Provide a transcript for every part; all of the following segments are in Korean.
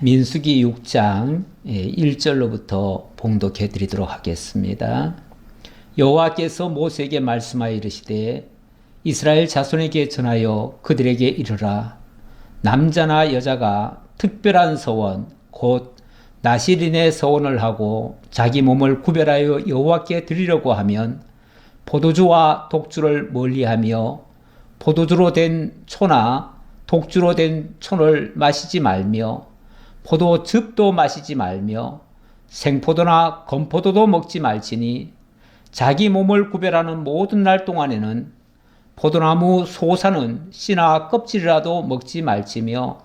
민수기 6장 1절로부터 봉독해 드리도록 하겠습니다. 여호와께서 모세에게 말씀하여 이르시되 이스라엘 자손에게 전하여 그들에게 이르라. 남자나 여자가 특별한 서원 곧 나실인의 서원을 하고 자기 몸을 구별하여 여호와께 드리려고 하면 포도주와 독주를 멀리하며 포도주로 된 초나 독주로 된 촌을 마시지 말며 포도즙도 마시지 말며 생포도나 건포도도 먹지 말지니 자기 몸을 구별하는 모든 날 동안에는 포도나무 소사는 씨나 껍질이라도 먹지 말지며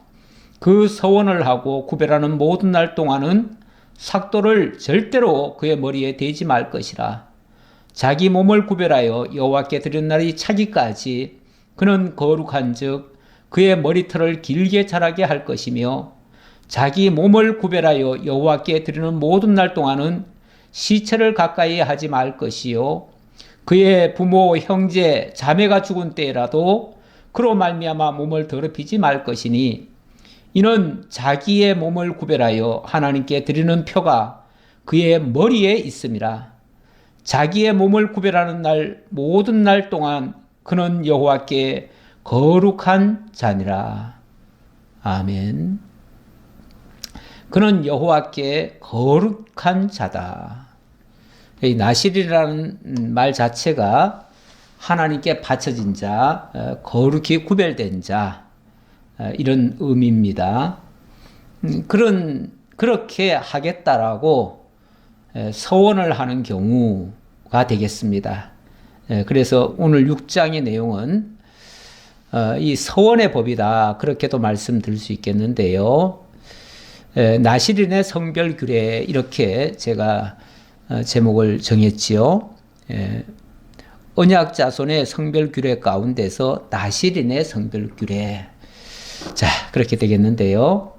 그 서원을 하고 구별하는 모든 날 동안은 삭도를 절대로 그의 머리에 대지 말 것이라. 자기 몸을 구별하여 여호와께 드리는 날이 차기까지 그는 거룩한즉 그의 머리털을 길게 자라게 할 것이며 자기 몸을 구별하여 여호와께 드리는 모든 날 동안은 시체를 가까이 하지 말 것이요 그의 부모, 형제, 자매가 죽은 때라도 그로 말미암아 몸을 더럽히지 말 것이니 이는 자기의 몸을 구별하여 하나님께 드리는 표가 그의 머리에 있음이라. 자기의 몸을 구별하는 날 모든 날 동안 그는 여호와께 거룩한 자니라. 아멘. 그는 여호와께 거룩한 자다. 이 나실이라는 말 자체가 하나님께 바쳐진 자, 거룩히 구별된 자, 이런 의미입니다. 그렇게 하겠다라고 서원을 하는 경우가 되겠습니다. 그래서 오늘 6장의 내용은 이 서원의 법이다. 그렇게도 말씀드릴 수 있겠는데요. 나실인의 성별규례 이렇게 제가 제목을 정했지요. 언약 자손의 성별규례 가운데서 나실인의 성별규례. 자, 그렇게 되겠는데요.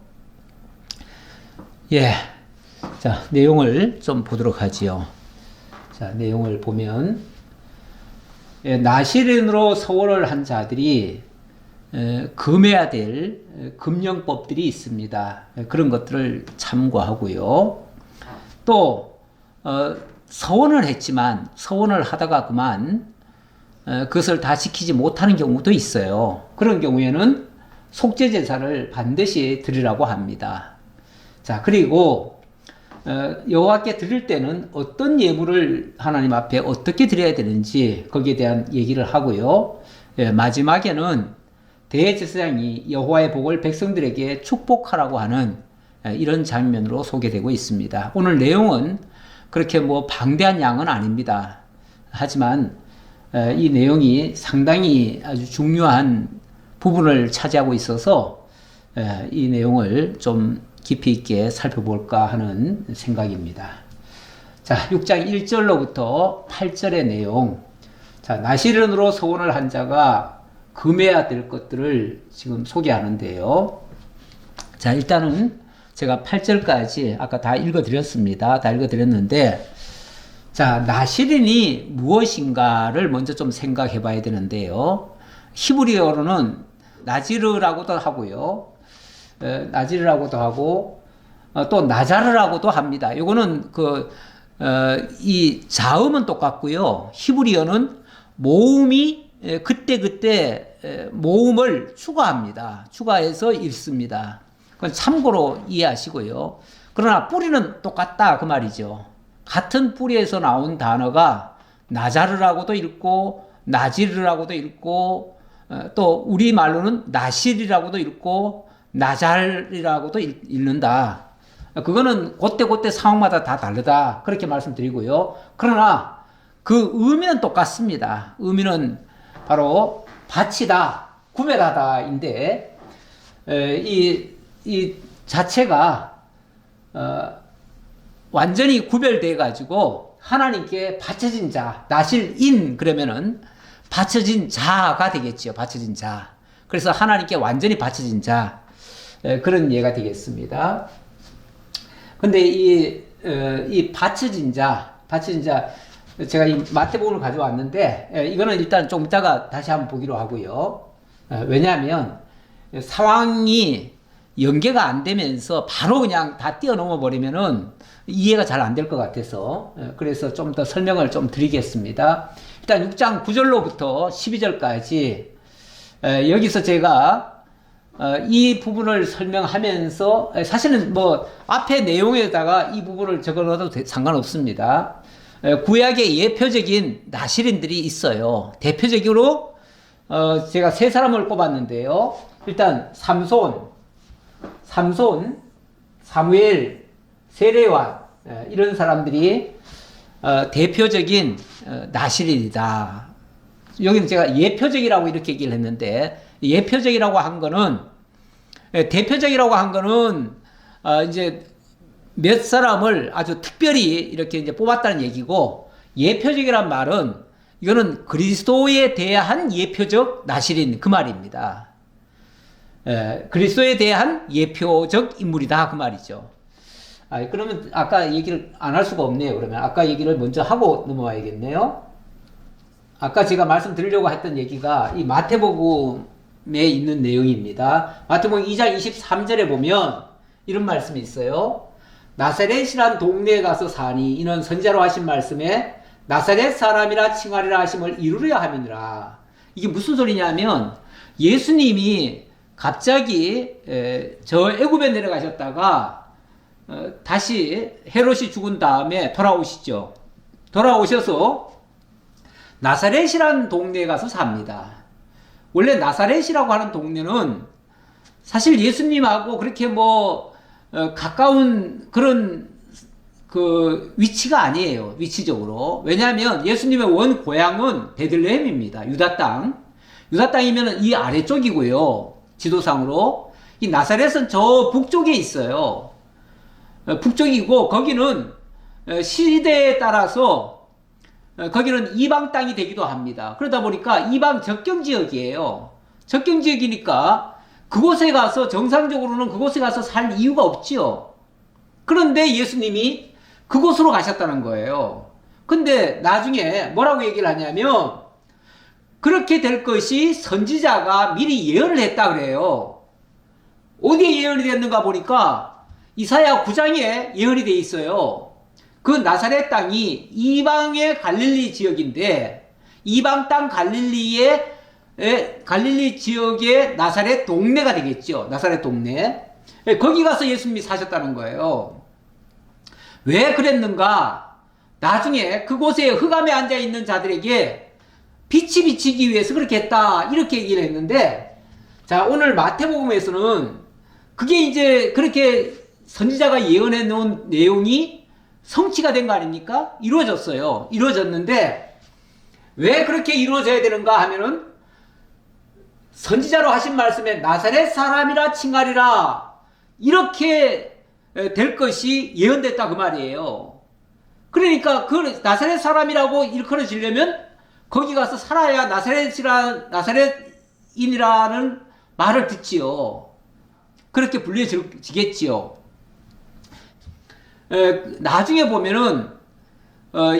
자, 내용을 좀 보도록 하지요. 자, 내용을 보면 나실인으로 서원을 한 자들이 금해야 될 금령법들이 있습니다. 그런 것들을 참고하고요. 또 서원을 했지만 서원을 하다가 그만 그것을 다 지키지 못하는 경우도 있어요. 그런 경우에는 속죄제사를 반드시 드리라고 합니다. 자, 그리고 여호와께 드릴 때는 어떤 예물을 하나님 앞에 어떻게 드려야 되는지 거기에 대한 얘기를 하고요. 마지막에는 대제사장이 여호와의 복을 백성들에게 축복하라고 하는 이런 장면으로 소개되고 있습니다. 오늘 내용은 그렇게 방대한 양은 아닙니다. 하지만 이 내용이 상당히 아주 중요한 부분을 차지하고 있어서 이 내용을 좀 깊이 있게 살펴볼까 하는 생각입니다. 자, 6장 1절로부터 8절의 내용. 자, 나실인으로 서원을 한 자가 금해야 될 것들을 지금 소개하는데요. 자, 일단은 제가 8절까지 아까 다 읽어드렸습니다. 다 읽어드렸는데, 자, 나실인이 무엇인가를 먼저 좀 생각해 봐야 되는데요. 히브리어로는 나지르라고도 하고요. 나지르라고도 하고, 또 나자르라고도 합니다. 요거는 이 자음은 똑같고요. 히브리어는 모음이 그때 모음을 추가합니다. 추가해서 읽습니다. 그건 참고로 이해하시고요. 그러나 뿌리는 똑같다 그 말이죠. 같은 뿌리에서 나온 단어가 나자르라고도 읽고 나지르라고도 읽고 또 우리말로는 나실이라고도 읽고 나잘이라고도 읽는다. 그거는 그때 상황마다 다 다르다. 그렇게 말씀드리고요. 그러나 그 의미는 똑같습니다. 의미는 바로 바치다, 구별하다인데 이 자체가 완전히 구별돼 가지고 하나님께 바쳐진 자, 나실인 그러면은 바쳐진 자가 되겠죠. 바쳐진 자. 그래서 하나님께 완전히 바쳐진 자, 그런 예가 되겠습니다. 근데 이 바쳐진 자, 제가 이 마태복음을 가져왔는데, 이거는 일단 좀 이따가 다시 한번 보기로 하고요. 왜냐하면 상황이 연계가 안 되면서 바로 그냥 다 뛰어넘어 버리면은 이해가 잘 안 될 것 같아서 그래서 좀 더 설명을 좀 드리겠습니다. 일단 6장 9절로부터 12절까지 여기서 제가 이 부분을 설명하면서 사실은 뭐 앞에 내용에다가 이 부분을 적어놔도 상관없습니다. 구약의 예표적인 나실인들이 있어요. 대표적으로 제가 세 사람을 꼽았는데요. 일단 삼손, 사무엘, 세례완 이런 사람들이 대표적인 나실인이다. 여기는 제가 예표적이라고 이렇게 얘기를 했는데 예표적이라고 한 거는 대표적이라고 한 거는 이제 몇 사람을 아주 특별히 이렇게 이제 뽑았다는 얘기고 예표적이란 말은 이거는 그리스도에 대한 예표적 나실인 그 말입니다. 그리스도에 대한 예표적 인물이다 그 말이죠. 그러면 아까 얘기를 안 할 수가 없네요. 그러면 아까 얘기를 먼저 하고 넘어와야겠네요. 아까 제가 말씀드리려고 했던 얘기가 이 마태복음에 있는 내용입니다. 마태복음 2장 23절에 보면 이런 말씀이 있어요. 나사렛이란 동네에 가서 사니 이는 선지자로 하신 말씀에 나사렛 사람이라 칭하리라 하심을 이루려 함이니라. 이게 무슨 소리냐면 예수님이 갑자기 저 애굽에 내려가셨다가 다시 헤롯이 죽은 다음에 돌아오시죠. 돌아오셔서 나사렛이라는 동네에 가서 삽니다. 원래 나사렛이라고 하는 동네는 사실 예수님하고 그렇게 가까운 그런 그 위치가 아니에요. 위치적으로. 왜냐하면 예수님의 원 고향은 베들레헴입니다. 유다 땅. 유다 땅이면 이 아래쪽이고요. 지도상으로. 이 나사렛은 저 북쪽에 있어요. 북쪽이고 거기는 시대에 따라서 거기는 이방 땅이 되기도 합니다. 그러다 보니까 이방 접경 지역이에요. 접경 지역이니까 그곳에 가서 정상적으로는 그곳에 가서 살 이유가 없지요. 그런데 예수님이 그곳으로 가셨다는 거예요. 근데 나중에 뭐라고 얘기를 하냐면 그렇게 될 것이 선지자가 미리 예언을 했다 그래요. 어디에 예언이 됐는가 보니까 이사야 9장에 예언이 돼 있어요. 그 나사렛 땅이 이방의 갈릴리 지역인데 이방 땅 갈릴리 지역의 나사렛 동네가 되겠죠. 나사렛 동네. 거기 가서 예수님이 사셨다는 거예요. 왜 그랬는가? 나중에 그곳에 흑암에 앉아있는 자들에게 빛이 비치기 위해서 그렇게 했다. 이렇게 얘기를 했는데, 자, 오늘 마태복음에서는 그게 이제 그렇게 선지자가 예언해 놓은 내용이 성취가 된 거 아닙니까? 이루어졌어요. 이루어졌는데, 왜 그렇게 이루어져야 되는가 하면은, 선지자로 하신 말씀에 나사렛 사람이라 칭하리라. 이렇게 될 것이 예언됐다 그 말이에요. 그러니까 그 나사렛 사람이라고 일컬어지려면 거기 가서 살아야 나사렛인이라는 말을 듣지요. 그렇게 불려지겠지요. 나중에 보면은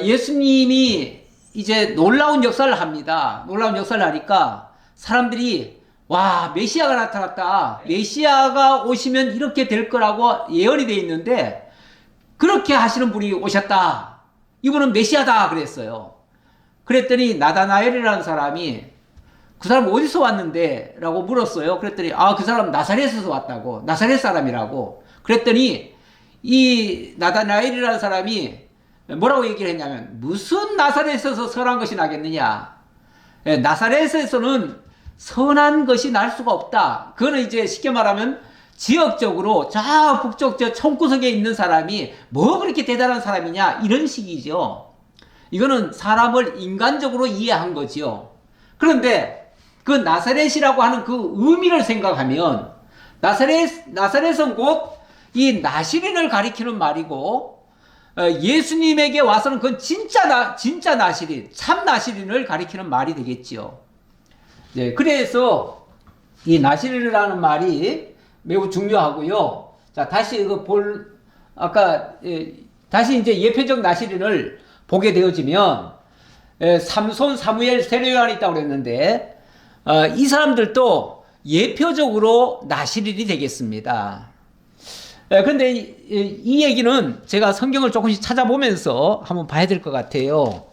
예수님이 이제 놀라운 역사를 합니다. 놀라운 역사를 하니까 사람들이 와, 메시아가 나타났다. 메시아가 오시면 이렇게 될 거라고 예언이 돼 있는데 그렇게 하시는 분이 오셨다. 이분은 메시아다 그랬어요. 그랬더니 나다나엘이라는 사람이 그 사람 어디서 왔는데? 라고 물었어요. 그랬더니 그 사람 나사렛에서 왔다고. 나사렛 사람이라고. 그랬더니 이 나다나엘이라는 사람이 뭐라고 얘기를 했냐면 무슨 나사렛에서 선한 것이 나겠느냐. 나사렛에서는 선한 것이 날 수가 없다. 그거는 이제 쉽게 말하면 지역적으로 저 북쪽 저 총구석에 있는 사람이 뭐 그렇게 대단한 사람이냐 이런 식이죠. 이거는 사람을 인간적으로 이해한 거지요. 그런데 그 나사렛이라고 하는 그 의미를 생각하면 나사렛은 곧 이 나시린을 가리키는 말이고 예수님에게 와서는 그건 진짜 나시린, 참 나시린을 가리키는 말이 되겠지요. 네, 그래서 이 나시린이라는 말이 매우 중요하고요. 자, 다시 다시 이제 예표적 나시린을 보게 되어지면 삼손, 사무엘, 세례요한이 있다고 그랬는데 이 사람들도 예표적으로 나실인이 되겠습니다. 그런데 이 얘기는 제가 성경을 조금씩 찾아보면서 한번 봐야 될 것 같아요.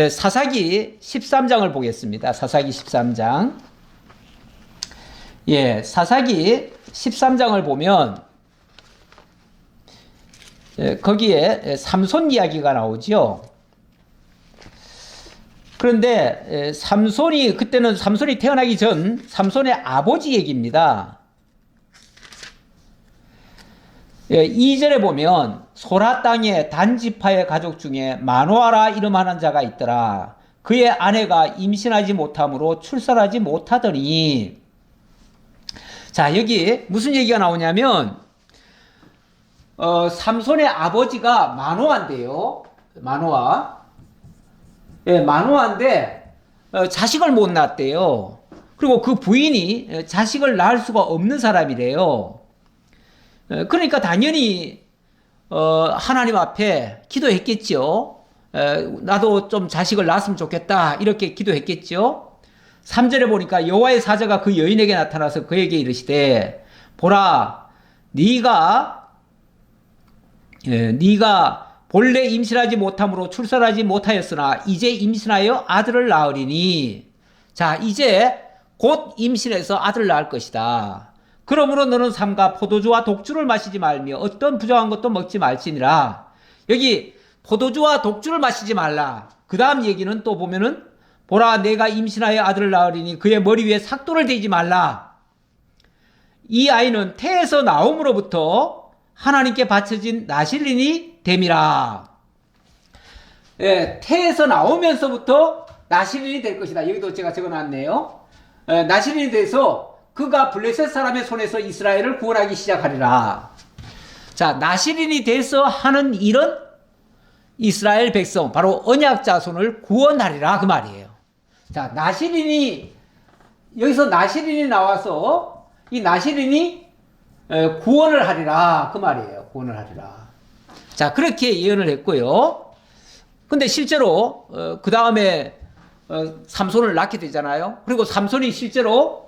사사기 13장을 보겠습니다. 사사기 13장. 사사기 13장을 보면 거기에 삼손 이야기가 나오죠. 그런데 그때는 삼손이 태어나기 전 삼손의 아버지 얘기입니다. 2절에 보면 소라 땅에 단지파의 가족 중에 마노아라 이름하는 자가 있더라. 그의 아내가 임신하지 못함으로 출산하지 못하더니. 자, 여기 무슨 얘기가 나오냐면 삼손의 아버지가 마노아인데요. 마노아. 마노아인데 자식을 못 낳았대요. 그리고 그 부인이 자식을 낳을 수가 없는 사람이래요. 그러니까 당연히 하나님 앞에 기도했겠죠. 나도 좀 자식을 낳았으면 좋겠다 이렇게 기도했겠죠. 3절에 보니까 여호와의 사자가 그 여인에게 나타나서 그에게 이르시되 보라 네가 본래 임신하지 못함으로 출산하지 못하였으나 이제 임신하여 아들을 낳으리니. 자, 이제 곧 임신해서 아들을 낳을 것이다. 그러므로 너는 삼가 포도주와 독주를 마시지 말며 어떤 부정한 것도 먹지 말지니라. 여기 포도주와 독주를 마시지 말라. 그 다음 얘기는 또 보면은 보라 내가 임신하여 아들을 낳으리니 그의 머리 위에 삭도를 대지 말라. 이 아이는 태에서 나옴으로부터 하나님께 바쳐진 나실인이 됨이라. 태에서 나오면서부터 나실인이 될 것이다. 여기도 제가 적어놨네요. 나실인이 돼서 그가 블레셋 사람의 손에서 이스라엘을 구원하기 시작하리라. 자, 나실인이 돼서 하는 일은 이스라엘 백성, 바로 언약 자손을 구원하리라 그 말이에요. 자, 여기서 나실인이 나와서 이 나실인이 구원을 하리라 그 말이에요. 구원을 하리라. 자, 그렇게 예언을 했고요. 근데 실제로 그 다음에 삼손을 낳게 되잖아요. 그리고 삼손이 실제로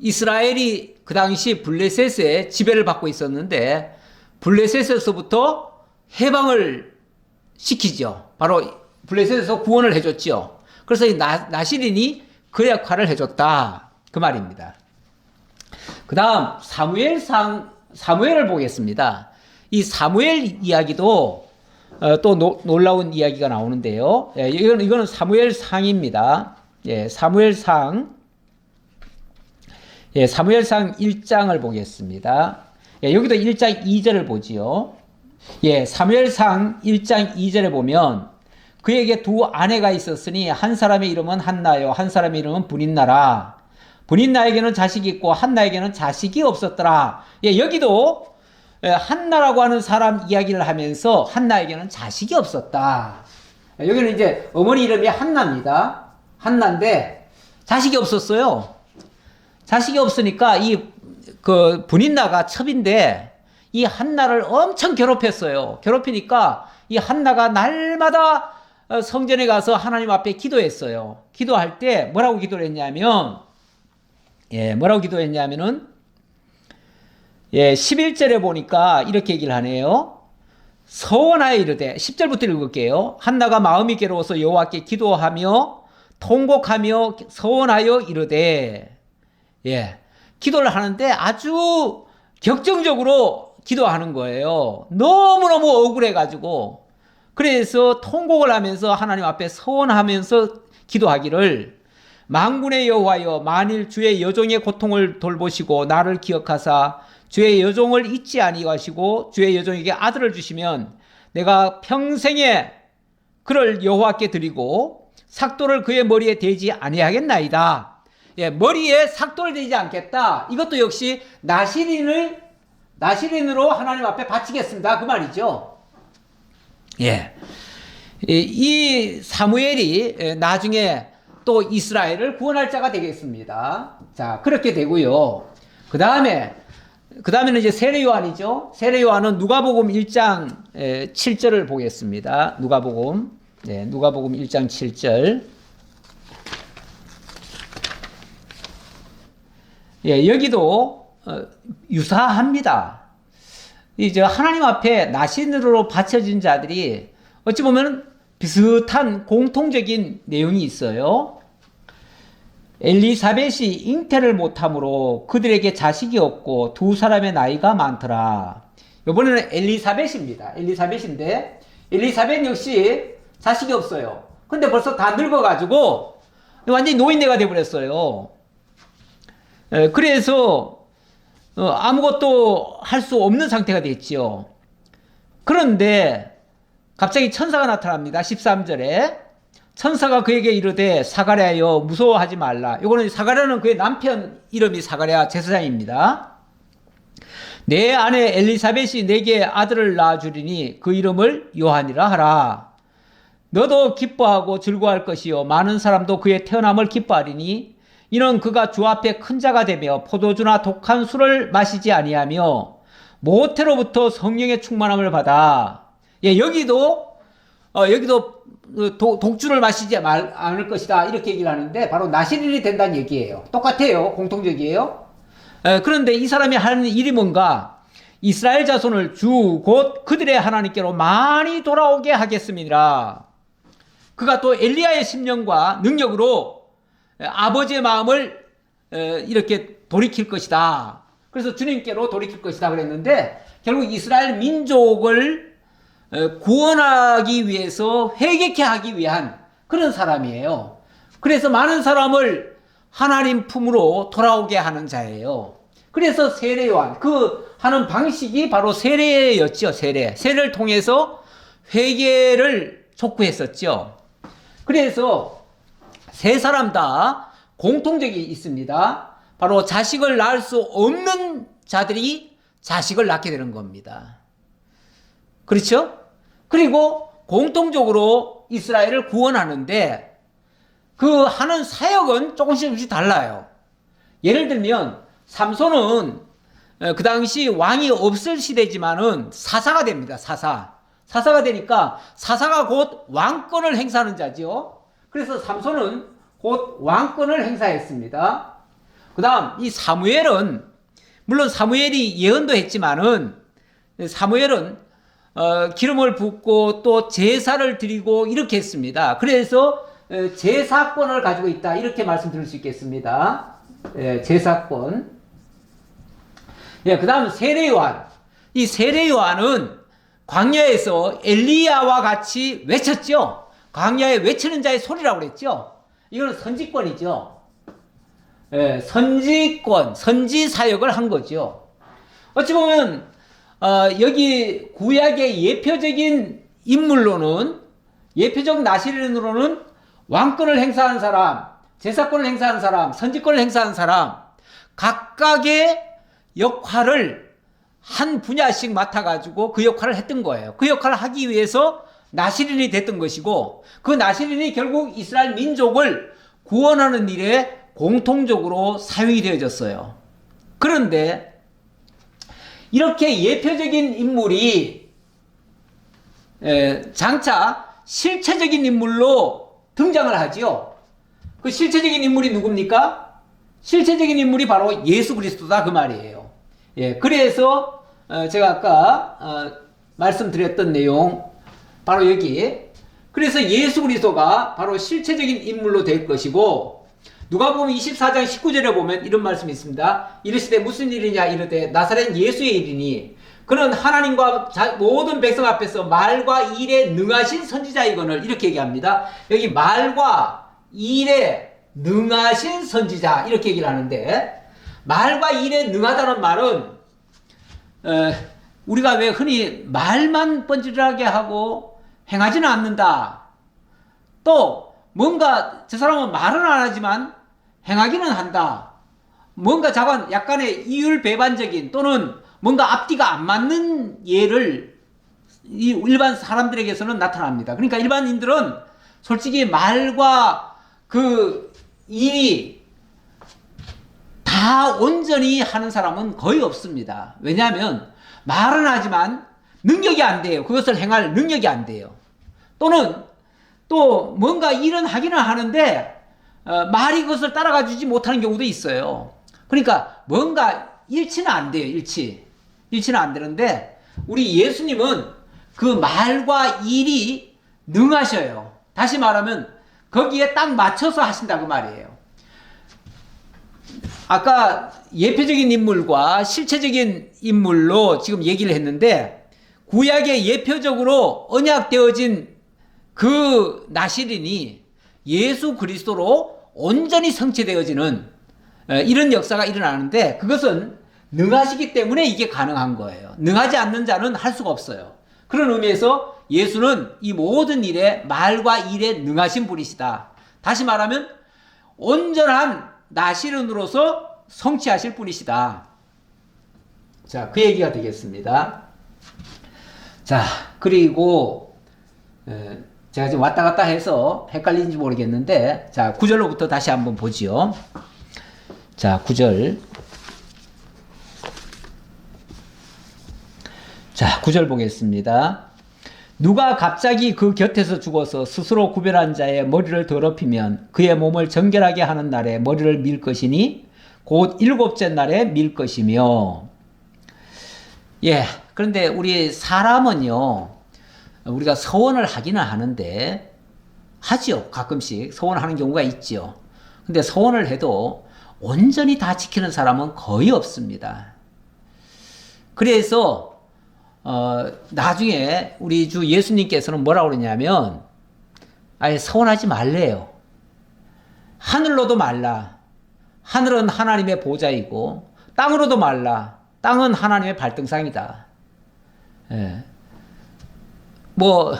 이스라엘이 그 당시 블레셋의 지배를 받고 있었는데 블레셋에서부터 해방을 시키죠. 바로 블레셋에서 구원을 해줬죠. 그래서 이 나실인이 그 역할을 해줬다 그 말입니다. 그 다음 사무엘을 보겠습니다. 이 사무엘 이야기도 또 놀라운 이야기가 나오는데요. 이거는 사무엘상입니다. 사무엘상 1장을 보겠습니다. 여기도 1장 2절을 보지요. 사무엘상 1장 2절에 보면 그에게 두 아내가 있었으니 한 사람의 이름은 한나요 한 사람의 이름은 브닌나라. 브닌나에게는 자식이 있고 한나에게는 자식이 없었더라. 여기도 한나라고 하는 사람 이야기를 하면서 한나에게는 자식이 없었다. 여기는 이제 어머니 이름이 한나입니다. 한나인데 자식이 없었어요. 자식이 없으니까 그 브닌나가 첩인데 이 한나를 엄청 괴롭혔어요. 괴롭히니까 이 한나가 날마다 성전에 가서 하나님 앞에 기도했어요. 기도할 때 뭐라고 기도를 했냐면 11절에 보니까 이렇게 얘기를 하네요. 서원하여 이르되 10절부터 읽을게요. 한나가 마음이 괴로워서 여호와께 기도하며 통곡하며 서원하여 이르되 기도를 하는데 아주 격정적으로 기도하는 거예요. 너무너무 억울해가지고 그래서 통곡을 하면서 하나님 앞에 서원하면서 기도하기를 만군의 여호와여 만일 주의 여종의 고통을 돌보시고 나를 기억하사 주의 여종을 잊지 아니하시고 주의 여종에게 아들을 주시면 내가 평생에 그를 여호와께 드리고 삭도를 그의 머리에 대지 아니하겠나이다. 머리에 삭도를 대지 않겠다. 이것도 역시 나실인으로 하나님 앞에 바치겠습니다. 그 말이죠. 이 사무엘이 나중에 또 이스라엘을 구원할 자가 되겠습니다. 자, 그렇게 되고요. 그 다음에는 이제 세례 요한이죠. 세례 요한은 누가복음 1장 7절을 보겠습니다. 누가복음 1장 7절. 예, 여기도 유사합니다. 이제 하나님 앞에 나신으로 바쳐진 자들이 어찌 보면 비슷한 공통적인 내용이 있어요. 엘리사벳이 잉태를 못함으로 그들에게 자식이 없고 두 사람의 나이가 많더라. 이번에는 엘리사벳입니다. 엘리사벳인데 엘리사벳 역시 자식이 없어요. 근데 벌써 다 늙어가지고 완전히 노인네가 돼버렸어요. 그래서 아무것도 할 수 없는 상태가 됐지요. 그런데 갑자기 천사가 나타납니다. 13절에 천사가 그에게 이르되 사가랴여 무서워하지 말라. 이거는 사가랴는 그의 남편 이름이 사가랴 제사장입니다. 내 아내 엘리사벳이 내게 아들을 낳아주리니 그 이름을 요한이라 하라. 너도 기뻐하고 즐거워할 것이요 많은 사람도 그의 태어남을 기뻐하리니 이는 그가 주 앞에 큰 자가 되며 포도주나 독한 술을 마시지 아니하며 모태로부터 성령의 충만함을 받아. 예, 여기도 독주를 마시지 않을 것이다 이렇게 얘기를 하는데 바로 나실인이 된다는 얘기예요. 똑같아요. 공통적이에요. 그런데 이 사람이 하는 일이 뭔가 이스라엘 자손을 주 곧 그들의 하나님께로 많이 돌아오게 하겠습니다. 그가 또 엘리야의 심령과 능력으로 아버지의 마음을 이렇게 돌이킬 것이다. 그래서 주님께로 돌이킬 것이다 그랬는데 결국 이스라엘 민족을 구원하기 위해서 회개케 하기 위한 그런 사람이에요. 그래서 많은 사람을 하나님 품으로 돌아오게 하는 자예요. 그래서 세례 요한 그 하는 방식이 바로 세례였죠. 세례를 통해서 회개를 촉구했었죠. 그래서 세 사람 다 공통적이 있습니다. 바로 자식을 낳을 수 없는 자들이 자식을 낳게 되는 겁니다. 그렇죠? 그리고 공통적으로 이스라엘을 구원하는데 그 하는 사역은 조금씩 달라요. 예를 들면 삼손은 그 당시 왕이 없을 시대지만은 사사가 됩니다. 사사가 되니까 사사가 곧 왕권을 행사하는 자지요. 그래서 삼손은 곧 왕권을 행사했습니다. 그 다음 이 사무엘은 물론 사무엘이 예언도 했지만은 사무엘은 기름을 붓고 또 제사를 드리고 이렇게 했습니다. 그래서 제사권을 가지고 있다 이렇게 말씀드릴 수 있겠습니다. 제사권. 그 다음 세례요한. 이 세례요한은 광야에서 엘리야와 같이 외쳤죠. 광야에 외치는 자의 소리라고 그랬죠. 이거는 선지권이죠. 선지권, 선지 사역을 한 거죠. 어찌 보면 여기 구약의 예표적인 인물로는 예표적 나실인으로는 왕권을 행사하는 사람, 제사권을 행사하는 사람, 선지권을 행사하는 사람 각각의 역할을 한 분야씩 맡아가지고 그 역할을 했던 거예요. 그 역할을 하기 위해서 나실인이 됐던 것이고 그 나실인이 결국 이스라엘 민족을 구원하는 일에 공통적으로 사용이 되어졌어요. 그런데 이렇게 예표적인 인물이 장차 실체적인 인물로 등장을 하지요. 그 실체적인 인물이 누굽니까? 실체적인 인물이 바로 예수 그리스도다 그 말이에요. 그래서 제가 아까 말씀드렸던 내용 바로 여기. 그래서 예수 그리스도가 바로 실체적인 인물로 될 것이고 누가복음 24장 19절에 보면 이런 말씀이 있습니다. 이르시되 무슨 일이냐 이르되 나사렛 예수의 일이니 그는 하나님과 모든 백성 앞에서 말과 일에 능하신 선지자이거늘 이렇게 얘기합니다. 여기 말과 일에 능하신 선지자 이렇게 얘기를 하는데 말과 일에 능하다는 말은 우리가 왜 흔히 말만 뻔질하게 하고 행하지는 않는다. 또 뭔가 저 사람은 말은 안 하지만 행하기는 한다. 뭔가 약간의 이율배반적인 또는 뭔가 앞뒤가 안 맞는 예를 이 일반 사람들에게서는 나타납니다. 그러니까 일반인들은 솔직히 말과 그 일이 다 온전히 하는 사람은 거의 없습니다. 왜냐하면 말은 하지만 능력이 안 돼요. 그것을 행할 능력이 안 돼요. 또는 또 뭔가 일은 하기는 하는데 말이 그것을 따라가 주지 못하는 경우도 있어요. 그러니까 뭔가 일치는 안 돼요. 일치는 안 되는데 우리 예수님은 그 말과 일이 능하셔요. 다시 말하면 거기에 딱 맞춰서 하신다고 말이에요. 아까 예표적인 인물과 실체적인 인물로 지금 얘기를 했는데 구약에 예표적으로 언약되어진 그 나실인이 예수 그리스도로 온전히 성취되어지는 이런 역사가 일어나는데 그것은 능하시기 때문에 이게 가능한 거예요. 능하지 않는 자는 할 수가 없어요. 그런 의미에서 예수는 이 모든 일에 말과 일에 능하신 분이시다. 다시 말하면 온전한 나실인으로서 성취하실 분이시다. 자, 그 얘기가 되겠습니다. 자, 그리고 제가 지금 왔다 갔다 해서 헷갈리는지 모르겠는데 자, 9절로부터 다시 한번 보지요. 자, 9절. 자, 9절 보겠습니다. 누가 갑자기 그 곁에서 죽어서 스스로 구별한 자의 머리를 더럽히면 그의 몸을 정결하게 하는 날에 머리를 밀 것이니 곧 일곱째 날에 밀 것이며. 예, 그런데 우리 사람은요, 우리가 서원을 하기는 하는데, 하지요. 가끔씩 서원하는 경우가 있지요. 근데 서원을 해도 온전히 다 지키는 사람은 거의 없습니다. 그래서 나중에 우리 주 예수님께서는 뭐라고 그러냐면 아예 서원하지 말래요. 하늘로도 말라. 하늘은 하나님의 보좌이고 땅으로도 말라. 땅은 하나님의 발등상이다. 예. 뭐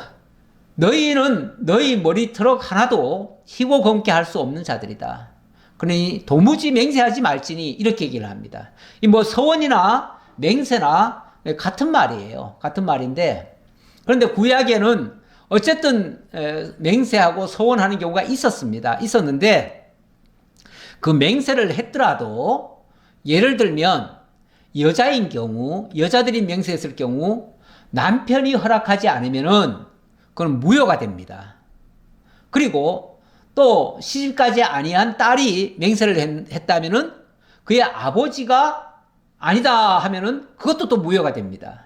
너희는 너희 머리털럭 하나도 희고 검게 할 수 없는 자들이다. 그러니 도무지 맹세하지 말지니 이렇게 얘기를 합니다. 이 뭐 서원이나 맹세나 같은 말이에요. 같은 말인데 그런데 구약에는 어쨌든 맹세하고 서원하는 경우가 있었는데 그 맹세를 했더라도 예를 들면 여자인 경우 여자들이 맹세했을 경우 남편이 허락하지 않으면은 그건 무효가 됩니다. 그리고 또 시집가지 아니한 딸이 맹세를 했다면은 그의 아버지가 아니다 하면은 그것도 또 무효가 됩니다.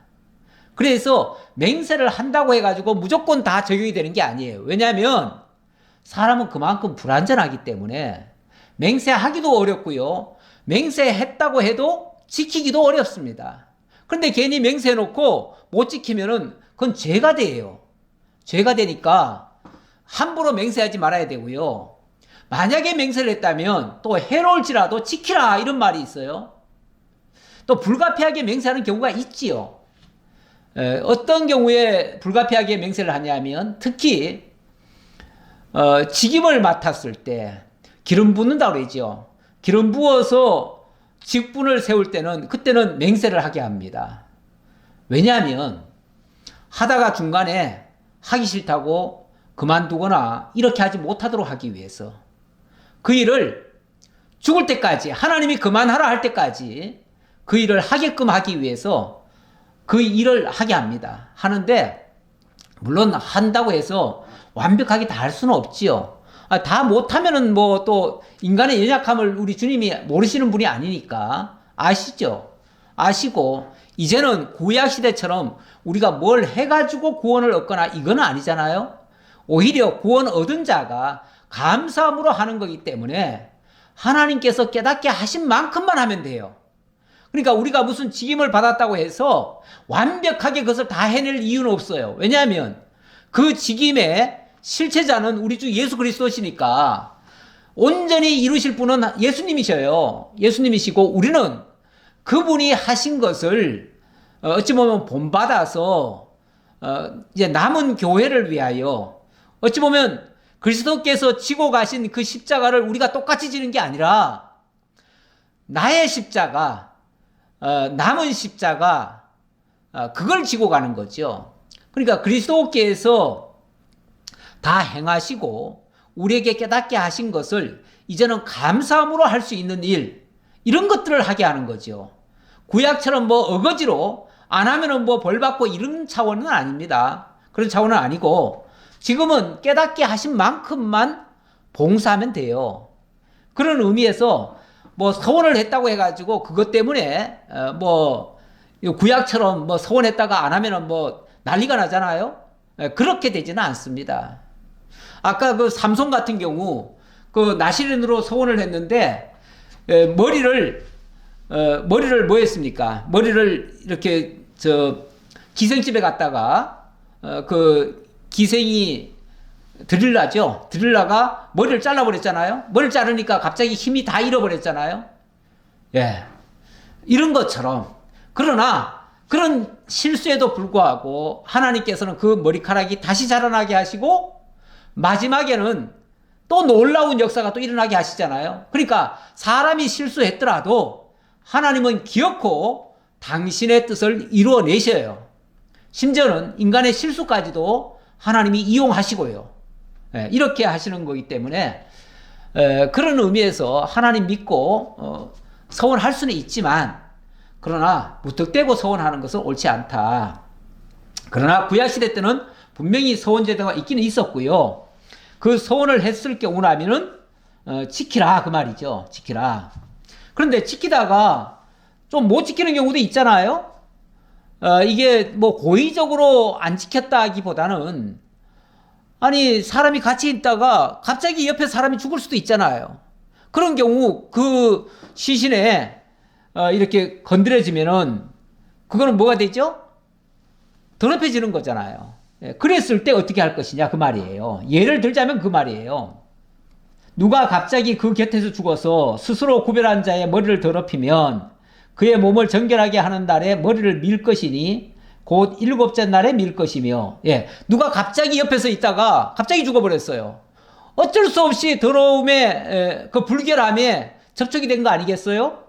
그래서 맹세를 한다고 해가지고 무조건 다 적용이 되는 게 아니에요. 왜냐하면 사람은 그만큼 불완전하기 때문에 맹세하기도 어렵고요. 맹세했다고 해도 지키기도 어렵습니다. 그런데 괜히 맹세해놓고 못 지키면은 그건 죄가 돼요. 죄가 되니까 함부로 맹세하지 말아야 되고요. 만약에 맹세를 했다면 또 해로울지라도 지키라 이런 말이 있어요. 또 불가피하게 맹세하는 경우가 있지요. 어떤 경우에 불가피하게 맹세를 하냐면 특히 직임을 맡았을 때 기름 붓는다고 그러죠. 기름 부어서 직분을 세울 때는 그때는 맹세를 하게 합니다. 왜냐하면 하다가 중간에 하기 싫다고 그만두거나 이렇게 하지 못하도록 하기 위해서 그 일을 죽을 때까지 하나님이 그만하라 할 때까지 그 일을 하게끔 하기 위해서 그 일을 하게 합니다. 하는데 물론 한다고 해서 완벽하게 다 할 수는 없지요. 다 못하면은 뭐 또 인간의 연약함을 우리 주님이 모르시는 분이 아니니까 아시죠? 아시고 이제는 구약 시대처럼 우리가 뭘 해가지고 구원을 얻거나 이거는 아니잖아요. 오히려 구원 얻은 자가 감사함으로 하는 거기 때문에 하나님께서 깨닫게 하신 만큼만 하면 돼요. 그러니까 우리가 무슨 직임을 받았다고 해서 완벽하게 그것을 다 해낼 이유는 없어요. 왜냐하면 그 직임의 실체자는 우리 주 예수 그리스도시니까 온전히 이루실 분은 예수님이셔요. 예수님이시고 우리는 그분이 하신 것을 어찌 보면 본받아서 이제 남은 교회를 위하여 어찌 보면 그리스도께서 지고 가신 그 십자가를 우리가 똑같이 지는 게 아니라 나의 십자가 남은 십자가 그걸 지고 가는 거죠. 그러니까 그리스도께서 다 행하시고 우리에게 깨닫게 하신 것을 이제는 감사함으로 할 수 있는 일 이런 것들을 하게 하는 거죠. 구약처럼 뭐 어거지로 안 하면은 뭐 벌 받고 이런 차원은 아닙니다. 그런 차원은 아니고 지금은 깨닫게 하신 만큼만 봉사하면 돼요. 그런 의미에서 뭐 서원을 했다고 해가지고 그것 때문에 뭐 구약처럼 뭐 서원했다가 안 하면은 뭐 난리가 나잖아요. 그렇게 되지는 않습니다. 아까 그 삼손 같은 경우 그 나실인으로 서원을 했는데 머리를 뭐 했습니까? 머리를 이렇게 기생집에 갔다가 그 기생이 드릴라가 머리를 잘라버렸잖아요. 머리를 자르니까 갑자기 힘이 다 잃어버렸잖아요. 예, 이런 것처럼. 그러나 그런 실수에도 불구하고 하나님께서는 그 머리카락이 다시 자라나게 하시고 마지막에는 또 놀라운 역사가 또 일어나게 하시잖아요. 그러니까 사람이 실수했더라도 하나님은 기어코 당신의 뜻을 이루어내셔요. 심지어는 인간의 실수까지도 하나님이 이용하시고요. 이렇게 하시는 거기 때문에 그런 의미에서 하나님 믿고 서원할 수는 있지만 그러나 무턱대고 서원하는 것은 옳지 않다. 그러나 구약시대 때는 분명히 서원제도가 있기는 있었고요. 그 서원을 했을 경우라면은 지키라 그 말이죠. 지키라. 그런데 지키다가 좀 못 지키는 경우도 있잖아요. 이게 뭐 고의적으로 안 지켰다기보다는 아니 사람이 같이 있다가 갑자기 옆에 사람이 죽을 수도 있잖아요. 그런 경우 그 시신에 이렇게 건드려지면은 그거는 뭐가 되죠? 더럽혀지는 거잖아요. 그랬을 때 어떻게 할 것이냐 그 말이에요. 예를 들자면 그 말이에요. 누가 갑자기 그 곁에서 죽어서 스스로 구별한 자의 머리를 더럽히면 그의 몸을 정결하게 하는 날에 머리를 밀 것이니 곧 7째 날에 밀 것이며, 누가 갑자기 옆에서 있다가 갑자기 죽어버렸어요. 어쩔 수 없이 더러움에 그 불결함에 접촉이 된 거 아니겠어요?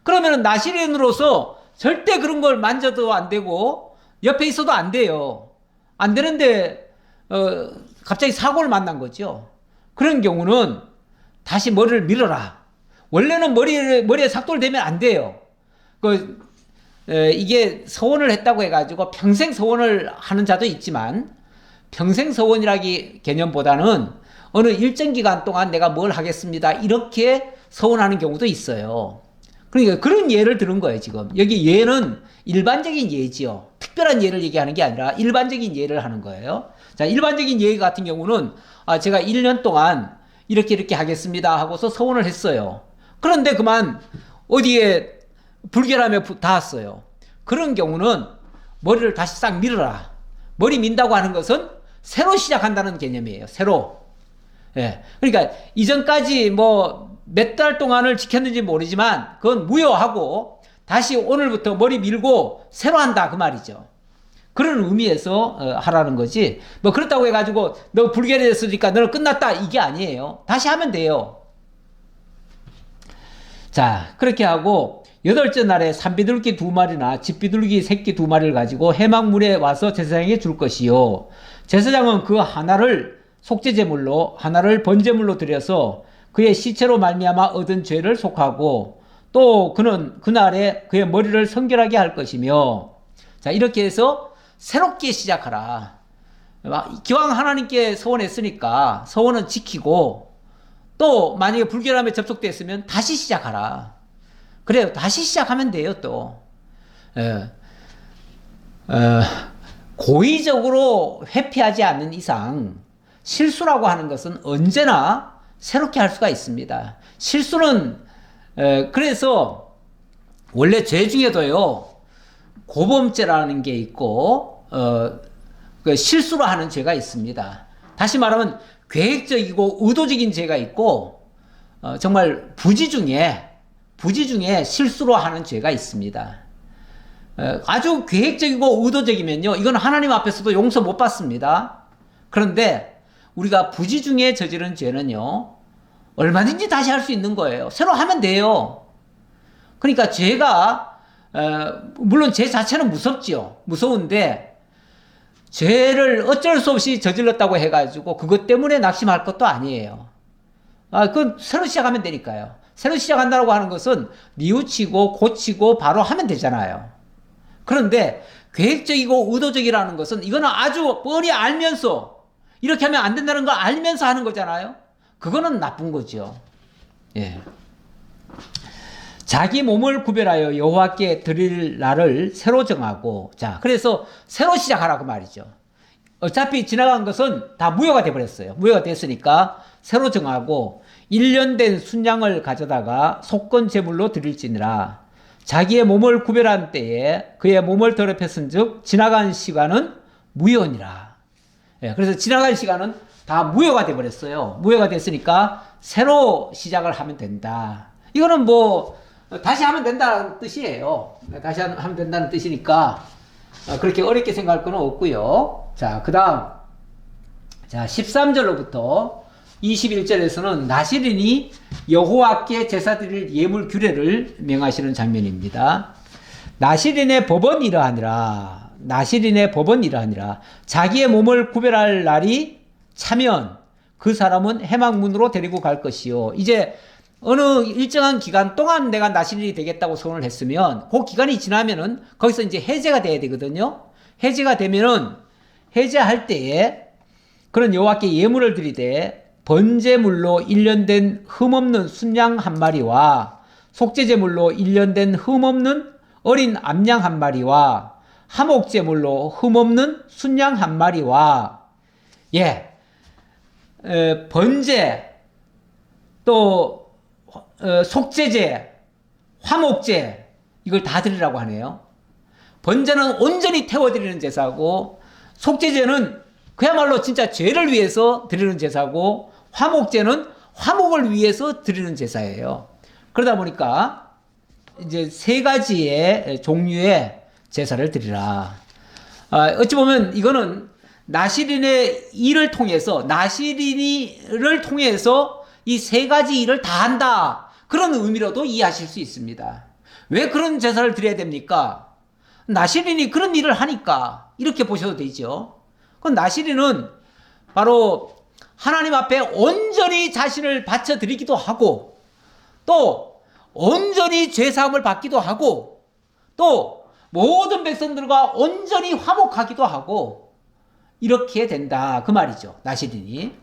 그러면은 나실인으로서 절대 그런 걸 만져도 안 되고 옆에 있어도 안 돼요. 안 되는데 갑자기 사고를 만난 거죠. 그런 경우는 다시 머리를 밀어라. 원래는 머리에 삭도를 대면 안 돼요. 이게 서원을 했다고 해가지고 평생 서원을 하는 자도 있지만 평생 서원이라기 개념보다는 어느 일정 기간 동안 내가 뭘 하겠습니다. 이렇게 서원하는 경우도 있어요. 그러니까 그런 예를 들은 거예요, 지금. 여기 예는 일반적인 예지요. 특별한 예를 얘기하는 게 아니라 일반적인 예를 하는 거예요. 자, 일반적인 예 같은 경우는 제가 1년 동안 이렇게 하겠습니다 하고서 서원을 했어요. 그런데 그만 어디에 불결함에 닿았어요. 그런 경우는 머리를 다시 싹 밀어라. 머리 민다고 하는 것은 새로 시작한다는 개념이에요. 새로. 그러니까 이전까지 뭐 몇 달 동안을 지켰는지 모르지만 그건 무효하고 다시 오늘부터 머리 밀고 새로 한다 그 말이죠. 그런 의미에서 하라는 거지. 뭐 그렇다고 해가지고 너 불결했으니까 너는 끝났다 이게 아니에요. 다시 하면 돼요. 자, 그렇게 하고 8째 날에 산비둘기 2마리나 집비둘기 새끼 2마리를 가지고 해막물에 와서 제사장에게 줄 것이요. 제사장은 그 하나를 속죄제물로 하나를 번제물로 드려서 그의 시체로 말미암아 얻은 죄를 속하고 또 그는 그날에 그의 머리를 성결하게 할 것이며, 자, 이렇게 해서 새롭게 시작하라. 기왕 하나님께 서원했으니까 서원은 지키고 또 만약에 불결함에 접촉됐으면 다시 시작하라. 그래요. 다시 시작하면 돼요, 또. 고의적으로 회피하지 않는 이상 실수라고 하는 것은 언제나 새롭게 할 수가 있습니다. 실수는 그래서 원래 죄 중에도요 고범죄라는 게 있고 그 실수로 하는 죄가 있습니다. 다시 말하면 계획적이고 의도적인 죄가 있고 정말 부지 중에 실수로 하는 죄가 있습니다. 아주 계획적이고 의도적이면요 이건 하나님 앞에서도 용서 못 받습니다. 그런데 우리가 부지 중에 저지른 죄는요 얼마든지 다시 할 수 있는 거예요. 새로 하면 돼요. 그러니까 죄가 물론 죄 자체는 무섭지요. 무서운데 죄를 어쩔 수 없이 저질렀다고 해가지고 그것 때문에 낙심할 것도 아니에요. 그건 새로 시작하면 되니까요. 새로 시작한다고 하는 것은 뉘우치고 고치고 바로 하면 되잖아요. 그런데 계획적이고 의도적이라는 것은 이거는 아주 뻔히 알면서 이렇게 하면 안 된다는 걸 알면서 하는 거잖아요. 그거는 나쁜 거죠. 예. 자기 몸을 구별하여 여호와께 드릴 날을 새로 정하고, 자, 그래서 새로 시작하라고 말이죠. 어차피 지나간 것은 다 무효가 돼버렸어요. 무효가 됐으니까 새로 정하고 1년 된 순양을 가져다가 속건 제물로 드릴지니라. 자기의 몸을 구별한 때에 그의 몸을 더럽혔은즉 지나간 시간은 무효니라. 예, 그래서 지나간 시간은 다 무효가 돼버렸어요. 무효가 됐으니까 새로 시작을 하면 된다. 이거는 뭐 다시 하면 된다는 뜻이에요. 다시 하면 된다는 뜻이니까 그렇게 어렵게 생각할 건 없고요. 자, 그 다음, 자, 13절로부터 21절에서는 나실인이 여호와께 제사 드릴 예물 규례를 명하시는 장면입니다. 나실인의 법은 이러하니라. 나실인의 법은 이러하니라. 자기의 몸을 구별할 날이 차면 그 사람은 해막문으로 데리고 갈 것이요. 이제 어느 일정한 기간 동안 내가 나실인이 되겠다고 선언을 했으면 그 기간이 지나면은 거기서 이제 해제가 돼야 되거든요. 해제가 되면은 해제할 때에 그런 여호와께 예물을 드리되 번제물로 1년 된 흠없는 순양 한 마리와 속죄제물로 1년 된 흠없는 어린 암양 한 마리와 화목제물로 흠없는 순양 한 마리와 번제 또 속죄제, 화목제 이걸 다 드리라고 하네요. 번제는 온전히 태워드리는 제사고 속죄제는 그야말로 진짜 죄를 위해서 드리는 제사고 화목제는 화목을 위해서 드리는 제사예요. 그러다 보니까 이제 세 가지의 종류의 제사를 드리라. 어찌 보면 이거는 나실인의 일을 통해서 나실인을 통해서 이 세 가지 일을 다 한다. 그런 의미로도 이해하실 수 있습니다. 왜 그런 제사를 드려야 됩니까? 나실인이 그런 일을 하니까 이렇게 보셔도 되죠. 그건 나실인은 바로 하나님 앞에 온전히 자신을 바쳐드리기도 하고 또 온전히 죄사함을 받기도 하고 또 모든 백성들과 온전히 화목하기도 하고 이렇게 된다 그 말이죠. 나실인이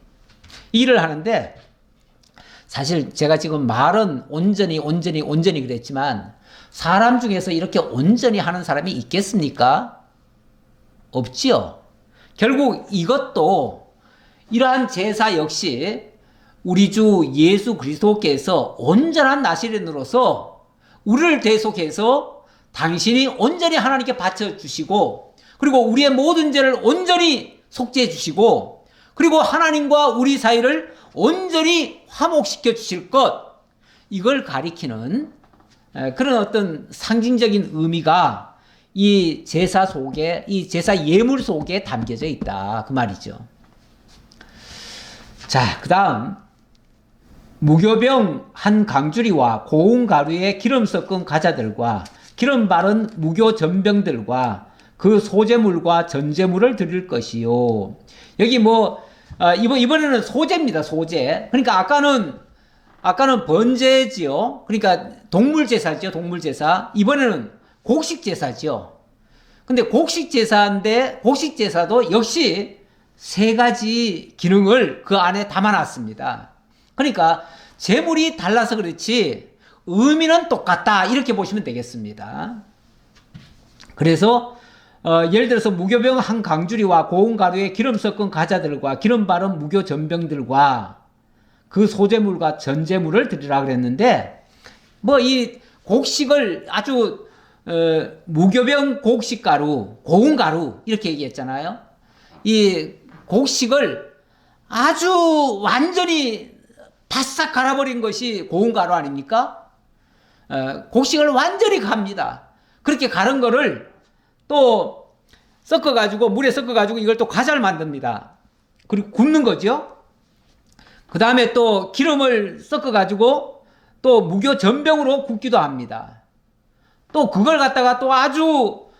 일을 하는데 사실 제가 지금 말은 온전히 그랬지만 사람 중에서 이렇게 온전히 하는 사람이 있겠습니까? 없지요. 결국 이것도 이러한 제사 역시 우리 주 예수 그리스도께서 온전한 나실인으로서 우리를 대속해서 당신이 온전히 하나님께 바쳐주시고 그리고 우리의 모든 죄를 온전히 속죄해 주시고 그리고 하나님과 우리 사이를 온전히 화목시켜 주실 것 이걸 가리키는 그런 어떤 상징적인 의미가 이 제사 속에 이 제사 예물 속에 담겨져 있다 그 말이죠. 자, 그 다음 무교병 한 강주리와 고운 가루에 기름 섞은 과자들과 기름 바른 무교 전병들과 그 소제물과 전제물을 드릴 것이요. 여기 이번에는 소제입니다. 소제. 그러니까 아까는 번제지요. 그러니까 동물 제사죠. 동물 제사. 이번에는 곡식 제사죠. 근데 곡식 제사인데 곡식 제사도 역시 세 가지 기능을 그 안에 담아놨습니다. 그러니까 제물이 달라서 그렇지 의미는 똑같다 이렇게 보시면 되겠습니다. 그래서 예를 들어서 무교병 한 강주리와 고운 가루에 기름 섞은 과자들과 기름 바른 무교 전병들과 그 소제물과 전제물을 드리라 그랬는데 이 곡식을 아주 무교병 곡식 가루, 고운 가루 이렇게 얘기했잖아요. 이 곡식을 아주 완전히 바싹 갈아버린 것이 고운 가루 아닙니까? 곡식을 완전히 갑니다. 그렇게 갈은 거를 또 섞어가지고 물에 섞어가지고 이걸 또 과자를 만듭니다. 그리고 굽는 거죠. 그 다음에 또 기름을 섞어가지고 또 무교 전병으로 굽기도 합니다. 또 그걸 갖다가 또 아주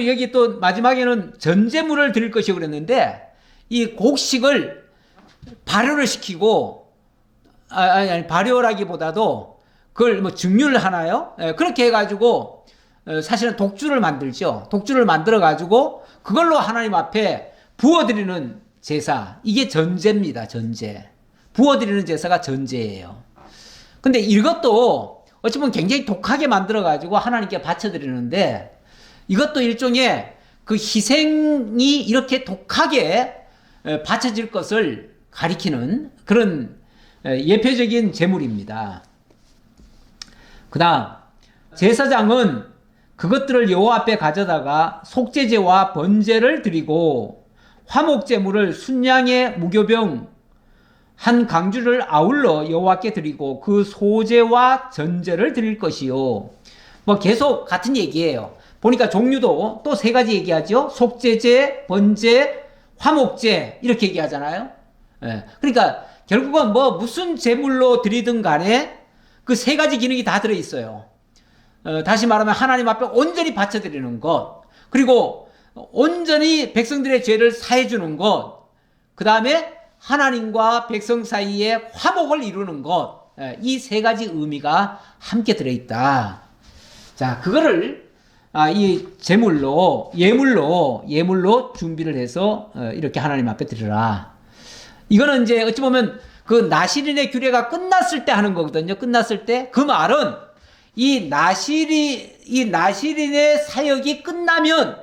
여기 또 마지막에는 전제물을 드릴 것이고 그랬는데 이 곡식을 발효를 시키고 아니 발효라기보다도 그걸 증류를 하나요? 그렇게 해가지고 사실은 독주를 만들죠. 독주를 만들어 가지고 그걸로 하나님 앞에 부어드리는 제사 이게 전제입니다. 전제 부어드리는 제사가 전제예요. 근데 이것도 어찌 보면 굉장히 독하게 만들어가지고 하나님께 바쳐드리는데 이것도 일종의 그 희생이 이렇게 독하게 바쳐질 것을 가리키는 그런 예표적인 제물입니다. 그 다음 제사장은 그것들을 여호와 앞에 가져다가 속죄제와 번제를 드리고 화목제물을 순양의 무교병 한 강주를 아울러 여호와께 드리고 그 소제와 전제를 드릴 것이요. 뭐 계속 같은 얘기예요. 보니까 종류도 또 세 가지 얘기하죠. 속죄제, 번제, 화목제 이렇게 얘기하잖아요. 예. 그러니까 결국은 뭐 무슨 제물로 드리든 간에 그 세 가지 기능이 다 들어있어요. 다시 말하면 하나님 앞에 온전히 바쳐드리는 것, 그리고 온전히 백성들의 죄를 사해주는 것, 그 다음에 하나님과 백성 사이에 화목을 이루는 것, 이 세 가지 의미가 함께 들어있다. 자, 그거를 이 제물로 예물로 준비를 해서 이렇게 하나님 앞에 드리라. 이거는 이제 어찌 보면 그 나실인의 규례가 끝났을 때 하는 거거든요. 끝났을 때 그 말은 이 나실인의 사역이 끝나면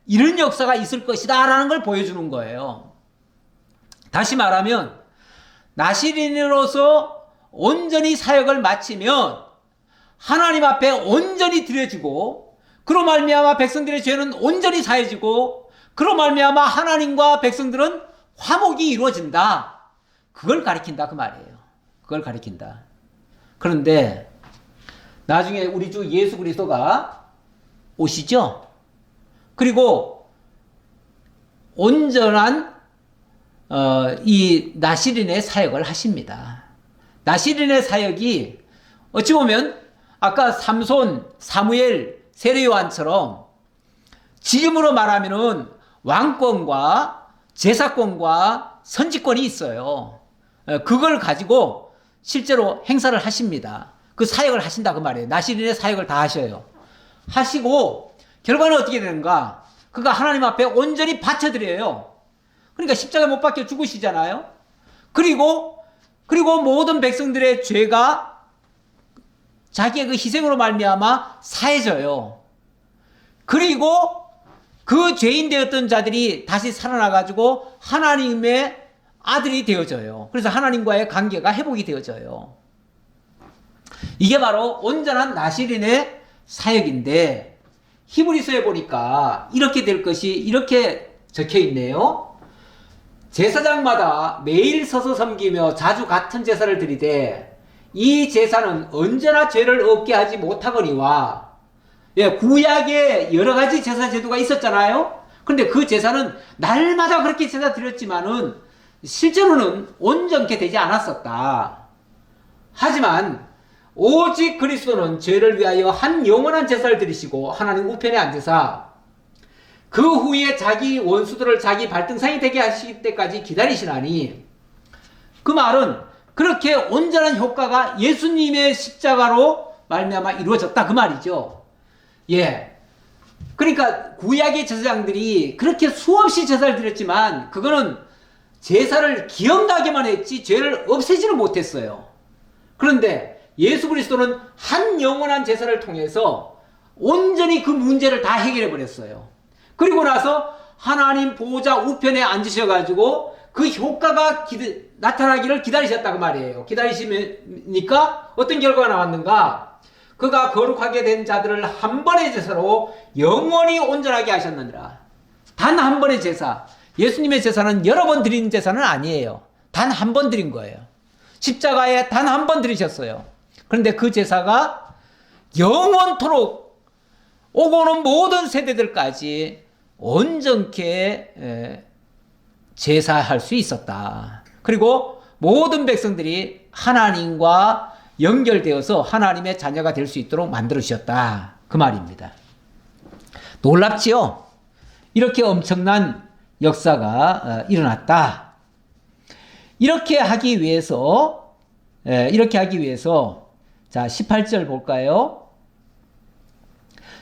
이런 역사가 있을 것이다라는 걸 보여주는 거예요. 다시 말하면 나실인으로서 온전히 사역을 마치면 하나님 앞에 온전히 드려지고 그로 말미암아 백성들의 죄는 온전히 사해지고 그로 말미암아 하나님과 백성들은 화목이 이루어진다. 그걸 가리킨다 그 말이에요. 그걸 가리킨다. 그런데 나중에 우리 주 예수 그리스도가 오시죠. 그리고 온전한 이 나실인의 사역을 하십니다. 나실인의 사역이 어찌 보면 아까 삼손, 사무엘, 세례요한처럼 지금으로 말하면은 왕권과 제사권과 선지권이 있어요. 그걸 가지고 실제로 행사를 하십니다. 그 사역을 하신다 그 말이에요. 나실인의 사역을 다 하셔요. 하시고 결과는 어떻게 되는가? 그가 하나님 앞에 온전히 바쳐드려요. 그러니까 십자가에 못 박혀 죽으시잖아요. 그리고 모든 백성들의 죄가 자기의 그 희생으로 말미암아 사해져요. 그리고 그 죄인 되었던 자들이 다시 살아나가지고 하나님의 아들이 되어져요. 그래서 하나님과의 관계가 회복이 되어져요. 이게 바로 온전한 나실인의 사역인데 히브리서에 보니까 이렇게 될 것이 이렇게 적혀 있네요. 제사장마다 매일 서서 섬기며 자주 같은 제사를 드리되 이 제사는 언제나 죄를 없게 하지 못하거니와, 구약에 여러 가지 제사 제도가 있었잖아요. 그런데 그 제사는 날마다 그렇게 제사 드렸지만은 실제로는 온전케 되지 않았었다. 하지만 오직 그리스도는 죄를 위하여 한 영원한 제사를 드리시고 하나님 우편에 앉으사 그 후에 자기 원수들을 자기 발등상이 되게 하실 때까지 기다리시나니, 그 말은 그렇게 온전한 효과가 예수님의 십자가로 말미암아 이루어졌다 그 말이죠. 그러니까 구약의 제사장들이 그렇게 수없이 제사를 드렸지만 그거는 제사를 기억나게만 했지 죄를 없애지는 못했어요. 그런데 예수 그리스도는 한 영원한 제사를 통해서 온전히 그 문제를 다 해결해 버렸어요. 그리고 나서 하나님 보호자 우편에 앉으셔가지고 그 효과가 나타나기를 기다리셨다고 말이에요. 기다리시니까 어떤 결과가 나왔는가? 그가 거룩하게 된 자들을 한 번의 제사로 영원히 온전하게 하셨느니라. 단 한 번의 제사. 예수님의 제사는 여러 번 드린 제사는 아니에요. 단 한 번 드린 거예요. 십자가에 단 한 번 드리셨어요. 그런데 그 제사가 영원토록 오고 오는 모든 세대들까지 온전케 제사할 수 있었다. 그리고 모든 백성들이 하나님과 연결되어서 하나님의 자녀가 될 수 있도록 만들어 주셨다. 그 말입니다. 놀랍지요? 이렇게 엄청난 역사가 일어났다. 이렇게 하기 위해서 자 18절 볼까요?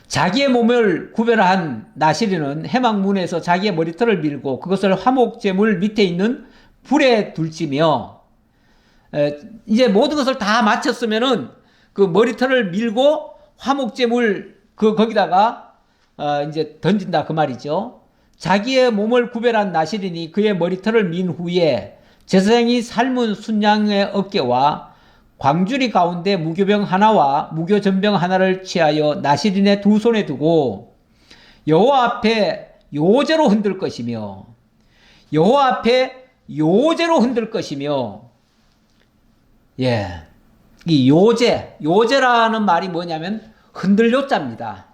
자기의 몸을 구별한 나실인은 회막문에서 자기의 머리털을 밀고 그것을 화목제물 밑에 있는 불에 둘지며, 이제 모든 것을 다 마쳤으면은 그 머리털을 밀고 화목제물 거기다가 이제 던진다 그 말이죠. 자기의 몸을 구별한 나실인이 그의 머리털을 민 후에 제사장이 삶은 순양의 어깨와 광주리 가운데 무교병 하나와 무교전병 하나를 취하여 나실인의 두 손에 두고 여호와 앞에 요제로 흔들 것이며 여호와 앞에 요제로 흔들 것이며 예, 이 요제라는 말이 뭐냐면 흔들 요자입니다.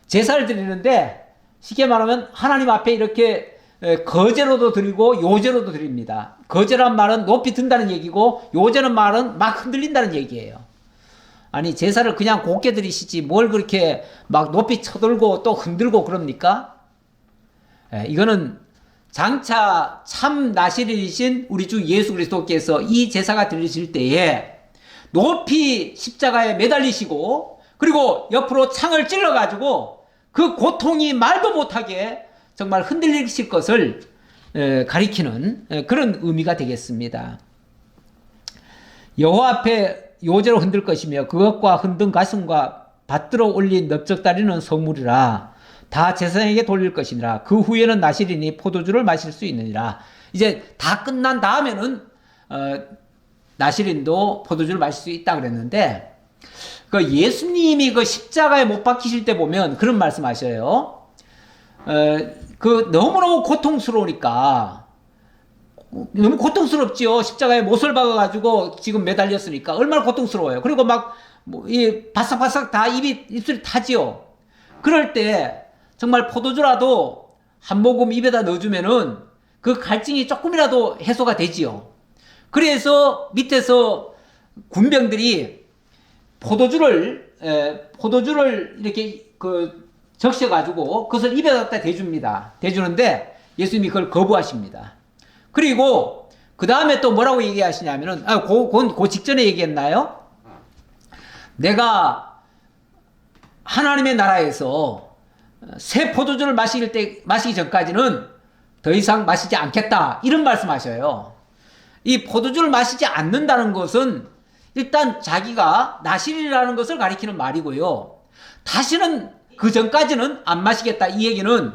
제사를 드리는데 쉽게 말하면 하나님 앞에 이렇게 거제로도 드리고 요제로도 드립니다. 거제란 말은 높이 든다는 얘기고 요제는 말은 막 흔들린다는 얘기예요. 아니 제사를 그냥 곱게 드리시지 뭘 그렇게 막 높이 쳐들고 또 흔들고 그럽니까? 이거는 장차 참 나실인이신 우리 주 예수 그리스도께서 이 제사가 드리실 때에 높이 십자가에 매달리시고 그리고 옆으로 창을 찔러가지고 그 고통이 말도 못하게 정말 흔들리실 것을 가리키는 그런 의미가 되겠습니다. 여호와 앞에 요제로 흔들 것이며 그것과 흔든 가슴과 받들어 올린 넓적다리는 선물이라 다 제사장에게 돌릴 것이니라. 그 후에는 나실인이 포도주를 마실 수 있느니라. 이제 다 끝난 다음에는 나실인도 포도주를 마실 수 있다 그랬는데 그 예수님이 그 십자가에 못 박히실 때 보면 그런 말씀하셔요. 그 너무너무 고통스러우니까 너무 고통스럽지요. 십자가에 못을 박아가지고 지금 매달렸으니까 얼마나 고통스러워요. 그리고 막 이 바싹바싹 다 입술이 타지요. 그럴 때 정말 포도주라도 한 모금 입에다 넣어주면은 그 갈증이 조금이라도 해소가 되지요. 그래서 밑에서 군병들이 포도주를 이렇게 적셔가지고 그것을 입에다 대줍니다. 대주는데 예수님이 그걸 거부하십니다. 그리고 그 다음에 또 뭐라고 얘기하시냐면은 그 직전에 얘기했나요? 내가 하나님의 나라에서 새 포도주를 마시기 전까지는 더 이상 마시지 않겠다 이런 말씀하셔요. 이 포도주를 마시지 않는다는 것은 일단 자기가 나실이라는 것을 가리키는 말이고요. 다시는 그 전까지는 안 마시겠다 이 얘기는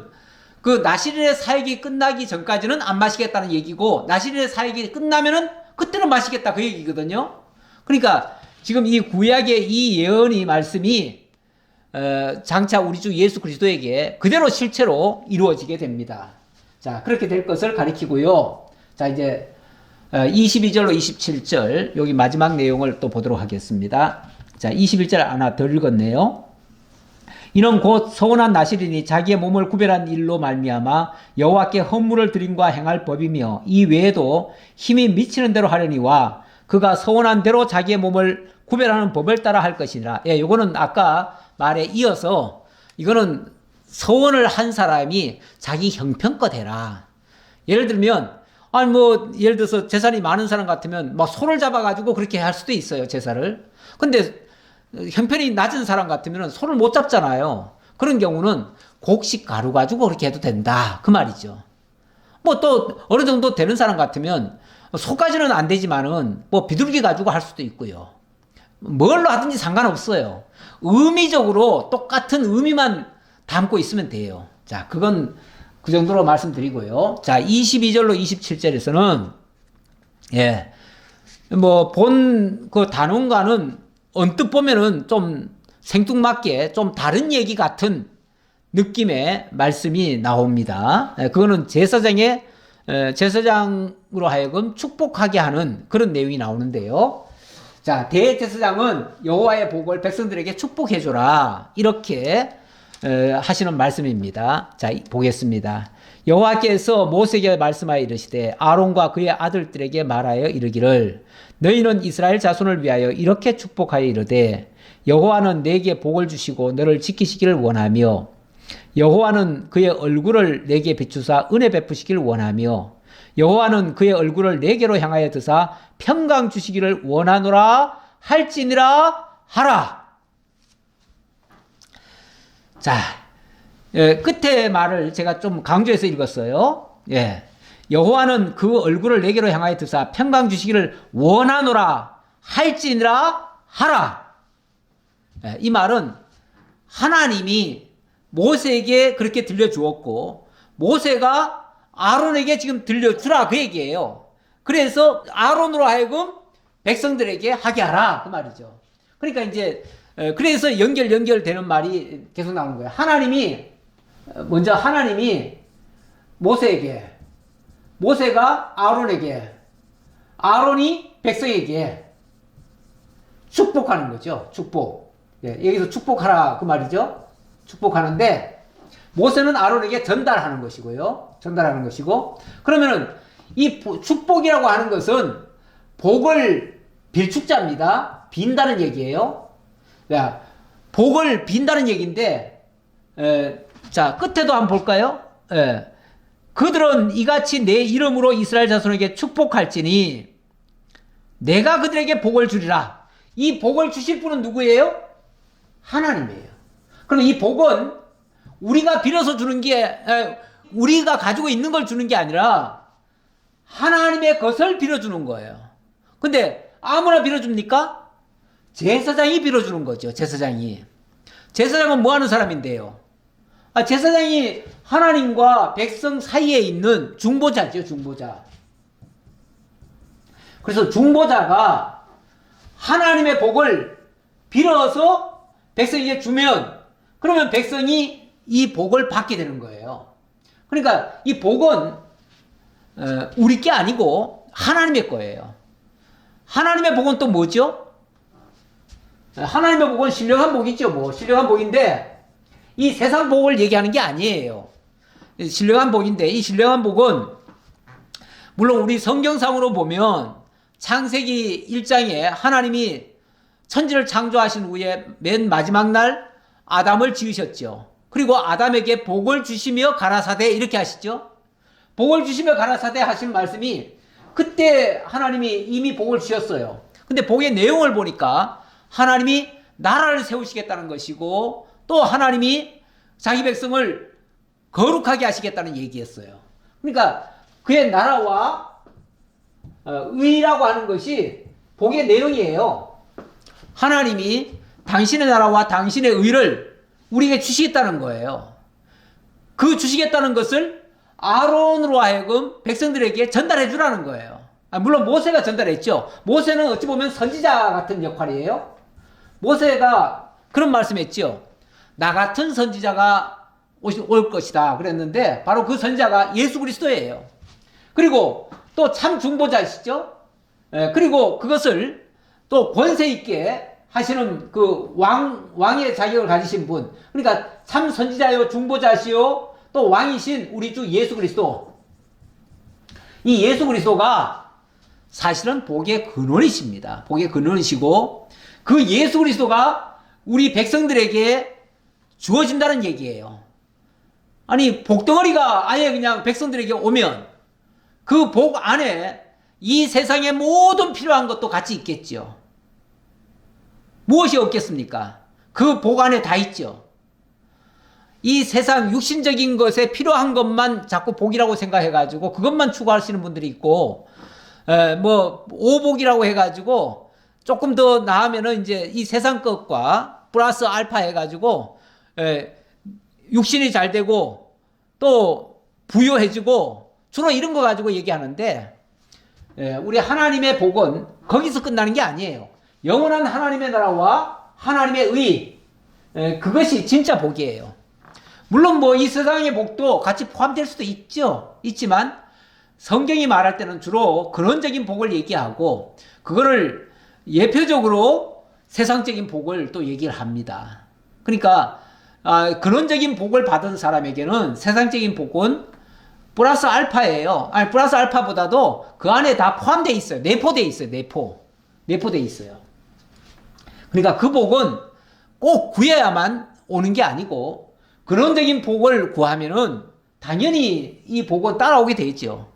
그 나실인의 사역이 끝나기 전까지는 안 마시겠다는 얘기고 나실인의 사역이 끝나면은 그때는 마시겠다 그 얘기거든요. 그러니까 지금 이 구약의 이 예언이 말씀이 장차 우리 주 예수 그리스도에게 그대로 실체로 이루어지게 됩니다. 자, 그렇게 될 것을 가리키고요. 자, 이제 22절로 27절 여기 마지막 내용을 또 보도록 하겠습니다. 자, 21절 하나 더 읽었네요. 이는 곧 서원한 나실인이 자기의 몸을 구별한 일로 말미암아 여호와께 헌물을 드림과 행할 법이며 이 외에도 힘이 미치는 대로 하려니와 그가 서원한 대로 자기의 몸을 구별하는 법을 따라 할 것이니라. 예, 요거는 아까 말에 이어서 이거는 서원을 한 사람이 자기 형편껏 해라. 예를 들면 아니 예를 들어서 재산이 많은 사람 같으면 막 소를 잡아가지고 그렇게 할 수도 있어요, 제사를. 근데 형편이 낮은 사람 같으면 소를 못 잡잖아요. 그런 경우는 곡식 가루 가지고 그렇게 해도 된다 그 말이죠. 또 어느 정도 되는 사람 같으면 소까지는 안 되지만은 비둘기 가지고 할 수도 있고요. 뭘로 하든지 상관없어요. 의미적으로 똑같은 의미만 담고 있으면 돼요. 자, 그건 그 정도로 말씀드리고요. 자, 22절로 27절에서는 예, 본 그 단원과는 언뜻 보면은 좀 생뚱맞게 좀 다른 얘기 같은 느낌의 말씀이 나옵니다. 그거는 제사장으로 하여금 축복하게 하는 그런 내용이 나오는데요. 자, 대제사장은 여호와의 복을 백성들에게 축복해줘라 이렇게 하시는 말씀입니다. 자, 보겠습니다. 여호와께서 모세에게 말씀하여 이르시되 아론과 그의 아들들에게 말하여 이르기를 너희는 이스라엘 자손을 위하여 이렇게 축복하여 이르되 여호와는 내게 복을 주시고 너를 지키시기를 원하며 여호와는 그의 얼굴을 내게 비추사 은혜 베푸시기를 원하며 여호와는 그의 얼굴을 내게로 향하여 드사 평강 주시기를 원하노라 할지니라 하라. 자, 끝에 말을 제가 좀 강조해서 읽었어요. 예. 여호와는 그 얼굴을 내게로 향하여 드사 평강 주시기를 원하노라 할지니라 하라. 이 말은 하나님이 모세에게 그렇게 들려주었고 모세가 아론에게 지금 들려주라 그 얘기예요. 그래서 아론으로 하여금 백성들에게 하게 하라 그 말이죠. 그러니까 이제 그래서 연결되는 말이 계속 나오는 거예요. 먼저 하나님이 모세에게, 모세가 아론에게, 아론이 백성에게 축복하는 거죠. 축복. 여기서 축복하라 그 말이죠. 축복하는데 모세는 아론에게 전달하는 것이고요. 전달하는 것이고, 그러면은 이 축복이라고 하는 것은 복을 빌 축자입니다. 빈다는 얘기예요. 야, 복을 빈다는 얘기인데, 자, 끝에도 한번 볼까요? 그들은 이같이 내 이름으로 이스라엘 자손에게 축복할지니 내가 그들에게 복을 주리라. 이 복을 주실 분은 누구예요? 하나님이에요. 그럼 이 복은 우리가 빌어서 주는 게, 우리가 가지고 있는 걸 주는 게 아니라 하나님의 것을 빌어주는 거예요. 근데 아무나 빌어줍니까? 제사장이 빌어주는 거죠. 제사장이. 제사장은 뭐 하는 사람인데요? 제사장이 하나님과 백성 사이에 있는 중보자죠. 중보자. 그래서 중보자가 하나님의 복을 빌어서 백성에게 주면, 그러면 백성이 이 복을 받게 되는 거예요. 그러니까 이 복은 우리 게 아니고 하나님의 거예요. 하나님의 복은 또 뭐죠? 하나님의 복은 신령한 복이죠. 뭐 신령한 복인데 이 세상 복을 얘기하는 게 아니에요. 신령한 복인데 이 신령한 복은 물론 우리 성경상으로 보면 창세기 1장에 하나님이 천지를 창조하신 후에 맨 마지막 날 아담을 지으셨죠. 그리고 아담에게 복을 주시며 가라사대 이렇게 하시죠. 복을 주시며 가라사대 하신 말씀이 그때 하나님이 이미 복을 주셨어요. 근데 복의 내용을 보니까 하나님이 나라를 세우시겠다는 것이고 또 하나님이 자기 백성을 거룩하게 하시겠다는 얘기였어요. 그러니까 그의 나라와 의라고 하는 것이 복의 내용이에요. 하나님이 당신의 나라와 당신의 의를 우리에게 주시겠다는 거예요. 그 주시겠다는 것을 아론으로 하여금 백성들에게 전달해 주라는 거예요. 물론 모세가 전달했죠. 모세는 어찌 보면 선지자 같은 역할이에요. 모세가 그런 말씀했죠. 나 같은 선지자가 올 것이다 그랬는데 바로 그 선지자가 예수 그리스도예요. 그리고 또 참 중보자시죠. 그리고 그것을 또 권세 있게 하시는 그 왕의 자격을 가지신 분. 그러니까 참 선지자요 중보자시요 또 왕이신 우리 주 예수 그리스도. 이 예수 그리스도가 사실은 복의 근원이십니다. 복의 근원이시고 그 예수 그리스도가 우리 백성들에게 주어진다는 얘기예요. 아니 복덩어리가 아예 그냥 백성들에게 오면 그 복 안에 이 세상의 모든 필요한 것도 같이 있겠죠. 무엇이 없겠습니까? 그 복 안에 다 있죠. 이 세상 육신적인 것에 필요한 것만 자꾸 복이라고 생각해가지고 그것만 추구하시는 분들이 있고, 뭐 오복이라고 해가지고 조금 더 나으면은 이제 이 세상 것과 플러스 알파 해가지고 육신이 잘 되고 또 부유해지고 주로 이런 거 가지고 얘기하는데, 우리 하나님의 복은 거기서 끝나는 게 아니에요. 영원한 하나님의 나라와 하나님의 의, 그것이 진짜 복이에요. 물론 뭐 이 세상의 복도 같이 포함될 수도 있지만 성경이 말할 때는 주로 근원적인 복을 얘기하고 그거를 예표적으로 세상적인 복을 또 얘기를 합니다. 그러니까 근원적인 복을 받은 사람에게는 세상적인 복은 플러스 알파예요. 아니 플러스 알파보다도 그 안에 다 포함되어 있어요. 내포되어 있어요. 내포되어 있어요. 그러니까 그 복은 꼭 구해야만 오는 게 아니고 근원적인 복을 구하면은 당연히 이 복은 따라오게 되죠.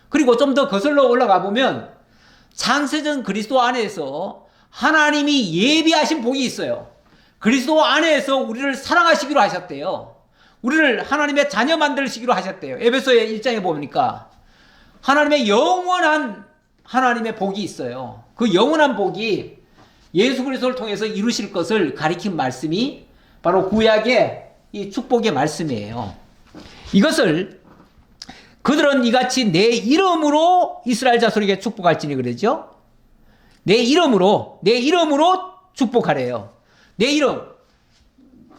그리고 좀 더 거슬러 올라가 보면 창세전 그리스도 안에서 하나님이 예비하신 복이 있어요. 그리스도 안에서 우리를 사랑하시기로 하셨대요. 우리를 하나님의 자녀 만들시기로 하셨대요. 에베소의 1장에 보니까 하나님의 영원한 하나님의 복이 있어요. 그 영원한 복이 예수 그리스도를 통해서 이루실 것을 가리킨 말씀이 바로 구약의 이 축복의 말씀이에요. 이것을 그들은 이같이 내 이름으로 이스라엘 자손에게 축복할지니 그러죠. 내 이름으로 축복하래요. 내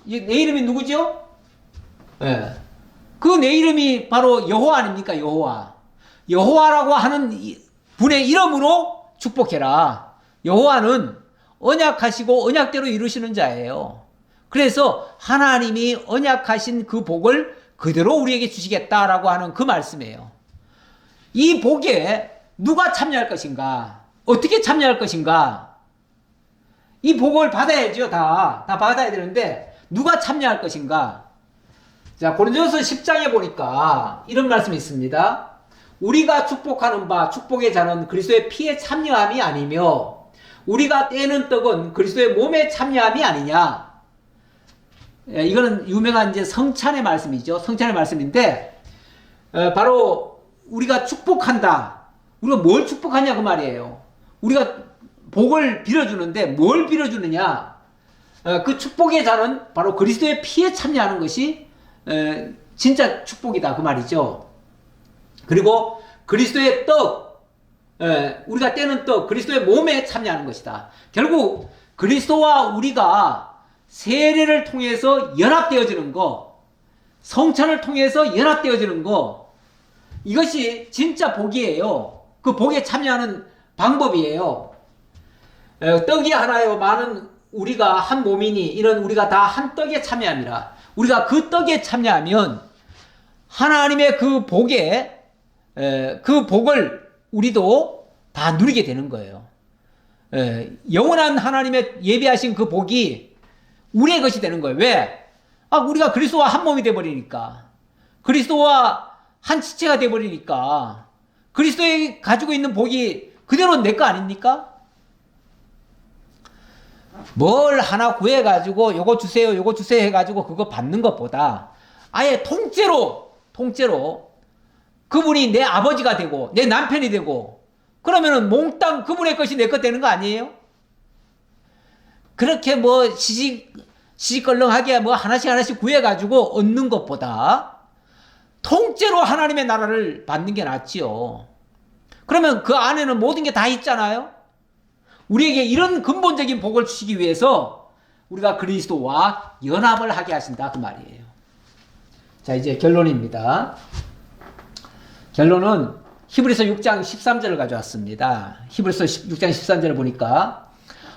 이름이 누구죠? 예. 그 내 이름이 바로 여호와 아닙니까? 여호와라고 하는 분의 이름으로 축복해라. 여호와는 언약하시고 언약대로 이루시는 자예요. 그래서 하나님이 언약하신 그 복을 그대로 우리에게 주시겠다라고 하는 그 말씀이에요. 이 복에 누가 참여할 것인가? 어떻게 참여할 것인가? 이 복을 받아야죠. 다 받아야 되는데 누가 참여할 것인가? 자, 고린도전서 10장에 보니까 이런 말씀이 있습니다. 우리가 축복하는 바 축복의 잔은 그리스도의 피에 참여함이 아니며 우리가 떼는 떡은 그리스도의 몸에 참여함이 아니냐. 이거는 유명한 이제 성찬의 말씀이죠. 성찬의 말씀인데 바로 우리가 축복한다. 우리가 뭘 축복하냐 그 말이에요. 우리가 복을 빌어주는데 뭘 빌어주느냐. 그 축복의 잔은 바로 그리스도의 피에 참여하는 것이 진짜 축복이다 그 말이죠. 그리고 그리스도의 떡, 우리가 떼는 떡, 그리스도의 몸에 참여하는 것이다. 결국 그리스도와 우리가 세례를 통해서 연합되어지는 거, 성찬을 통해서 연합되어지는 거, 이것이 진짜 복이에요. 그 복에 참여하는 방법이에요. 떡이 하나요 많은 우리가 한 몸이니 이런 우리가 다 한 떡에 참여함이라. 우리가 그 떡에 참여하면 하나님의 그 복에 그 복을 우리도 다 누리게 되는 거예요. 영원한 하나님의 예비하신 그 복이 우리의 것이 되는 거예요. 왜? 우리가 그리스도와 한 몸이 되어버리니까. 그리스도와 한 지체가 되어버리니까. 그리스도에 가지고 있는 복이 그대로 내 거 아닙니까? 뭘 하나 구해가지고 요거 주세요 해가지고 그거 받는 것보다 아예 통째로 그분이 내 아버지가 되고 내 남편이 되고 그러면은 몽땅 그분의 것이 내 것 되는 거 아니에요? 그렇게 뭐 시시껄렁하게 뭐 하나씩 구해가지고 얻는 것보다 통째로 하나님의 나라를 받는 게 낫지요. 그러면 그 안에는 모든 게 다 있잖아요. 우리에게 이런 근본적인 복을 주시기 위해서 우리가 그리스도와 연합을 하게 하신다 그 말이에요. 자, 이제 결론입니다. 결론은 히브리서 6장 13절을 가져왔습니다. 히브리서 6장 13절을 보니까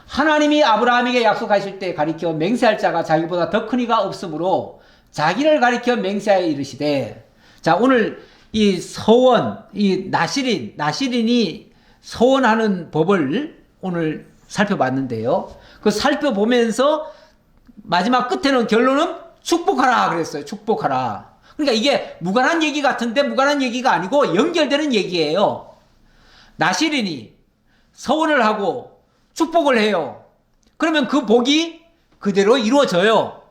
하나님이 아브라함에게 약속하실 때 가리켜 맹세할 자가 자기보다 더 큰 이가 없으므로 자기를 가리켜 맹세하여 이르시되. 자, 오늘 이 서원, 이 나실인이 서원하는 법을 오늘 살펴봤는데요. 그 살펴보면서 마지막 끝에는 결론은 축복하라 그랬어요. 축복하라. 그러니까 이게 무관한 얘기 같은데 무관한 얘기가 아니고 연결되는 얘기예요. 나실인이 서원을 하고 축복을 해요. 그러면 그 복이 그대로 이루어져요.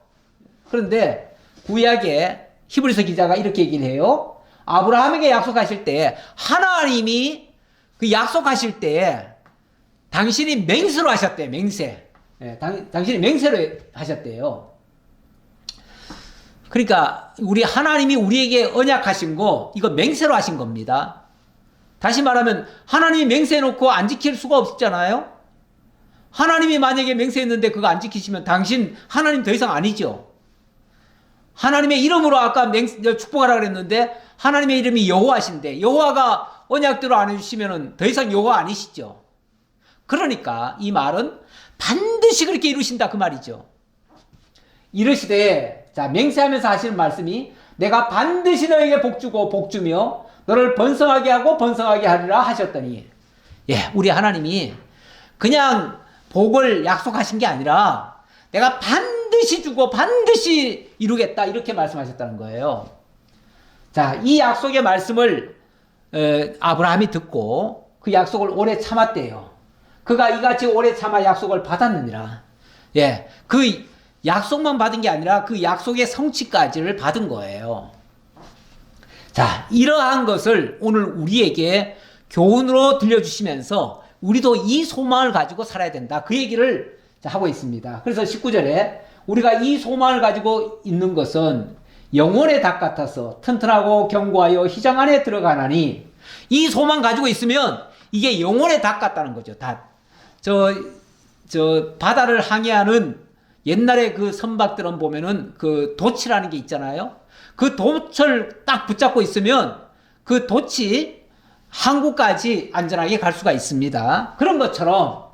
그런데 구약의 히브리서 기자가 이렇게 얘기를 해요. 아브라함에게 약속하실 때 하나님이 그 약속하실 때 당신이 맹세로 하셨대요. 맹세. 당신이 맹세로 하셨대요. 그러니까 우리 하나님이 우리에게 언약하신 거 이거 맹세로 하신 겁니다. 다시 말하면 하나님이 맹세해놓고 안 지킬 수가 없잖아요. 하나님이 만약에 맹세했는데 그거 안 지키시면 당신 하나님 더 이상 아니죠. 하나님의 이름으로 아까 축복하라 그랬는데 하나님의 이름이 여호와신데 여호와가 언약대로 안 해주시면 더 이상 여호와 아니시죠. 그러니까 이 말은 반드시 그렇게 이루신다 그 말이죠. 이르시되, 자, 맹세하면서 하시는 말씀이 내가 반드시 너에게 복주고 복주며 너를 번성하게 하고 번성하게 하리라 하셨더니, 예, 우리 하나님이 그냥 복을 약속하신 게 아니라 내가 반드시 주고 반드시 이루겠다 이렇게 말씀하셨다는 거예요. 자, 이 약속의 말씀을 아브라함이 듣고 그 약속을 오래 참았대요. 그가 이같이 오래 참아 약속을 받았느니라. 예, 그 약속만 받은 게 아니라 그 약속의 성취까지를 받은 거예요. 자, 이러한 것을 오늘 우리에게 교훈으로 들려주시면서 우리도 이 소망을 가지고 살아야 된다. 그 얘기를 하고 있습니다. 그래서 19절에 우리가 이 소망을 가지고 있는 것은 영혼의 닭 같아서 튼튼하고 견고하여 휘장 안에 들어가나니, 이 소망 가지고 있으면 이게 영혼의 닭 같다는 거죠. 닭. 저 바다를 항해하는 옛날에 그 선박들은 보면은 그 돛이라는 게 있잖아요. 그 돛을 딱 붙잡고 있으면 그 돛이 항구까지 안전하게 갈 수가 있습니다. 그런 것처럼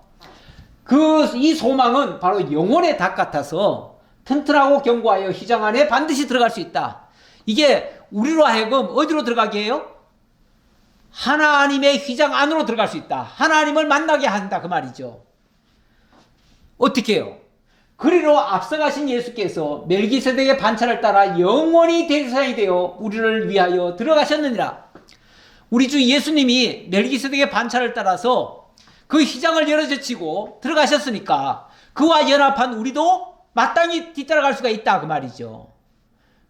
이 소망은 바로 영혼의 닭 같아서 튼튼하고 견고하여 휘장 안에 반드시 들어갈 수 있다. 이게 우리로 하여금 어디로 들어가게 해요? 하나님의 휘장 안으로 들어갈 수 있다. 하나님을 만나게 한다, 그 말이죠. 어떻게 해요? 그리로 앞서가신 예수께서 멜기세덱의 반차를 따라 영원히 대제사장이 되어 우리를 위하여 들어가셨느니라. 우리 주 예수님이 멜기세덱의 반차를 따라서 그 휘장을 열어젖히고 들어가셨으니까 그와 연합한 우리도 마땅히 뒤따라갈 수가 있다, 그 말이죠.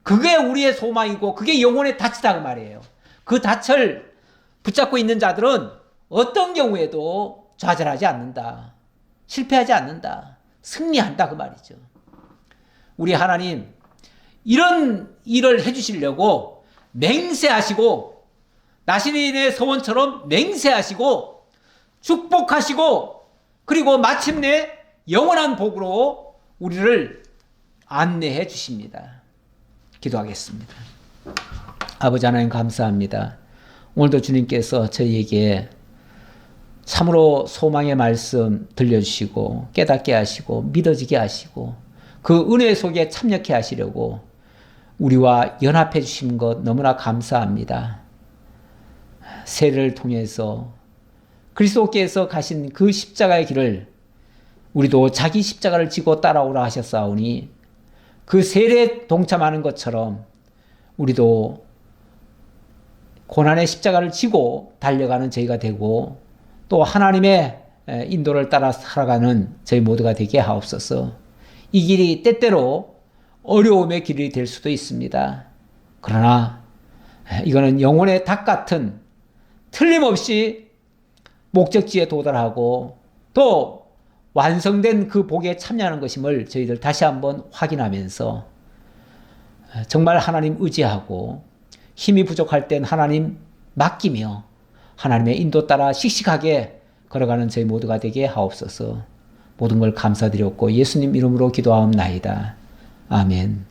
그게 우리의 소망이고 그게 영혼의 닻이다, 그 말이에요. 그 닻을 붙잡고 있는 자들은 어떤 경우에도 좌절하지 않는다. 실패하지 않는다. 승리한다, 그 말이죠. 우리 하나님 이런 일을 해주시려고 맹세하시고, 나시린의 서원처럼 맹세하시고 축복하시고, 그리고 마침내 영원한 복으로 우리를 안내해 주십니다. 기도하겠습니다. 아버지 하나님 감사합니다. 오늘도 주님께서 저희에게 참으로 소망의 말씀 들려주시고 깨닫게 하시고 믿어지게 하시고 그 은혜 속에 참여케 하시려고 우리와 연합해 주신 것 너무나 감사합니다. 세례를 통해서 그리스도께서 가신 그 십자가의 길을 우리도 자기 십자가를 지고 따라오라 하셨사오니, 그 세례에 동참하는 것처럼 우리도 고난의 십자가를 지고 달려가는 저희가 되고 또 하나님의 인도를 따라 살아가는 저희 모두가 되게 하옵소서. 이 길이 때때로 어려움의 길이 될 수도 있습니다. 그러나 이거는 영혼의 닭 같은 틀림없이 목적지에 도달하고 또 완성된 그 복에 참여하는 것임을 저희들 다시 한번 확인하면서 정말 하나님 의지하고 힘이 부족할 땐 하나님 맡기며 하나님의 인도 따라 씩씩하게 걸어가는 저희 모두가 되게 하옵소서. 모든 걸 감사드렸고 예수님 이름으로 기도하옵나이다. 아멘.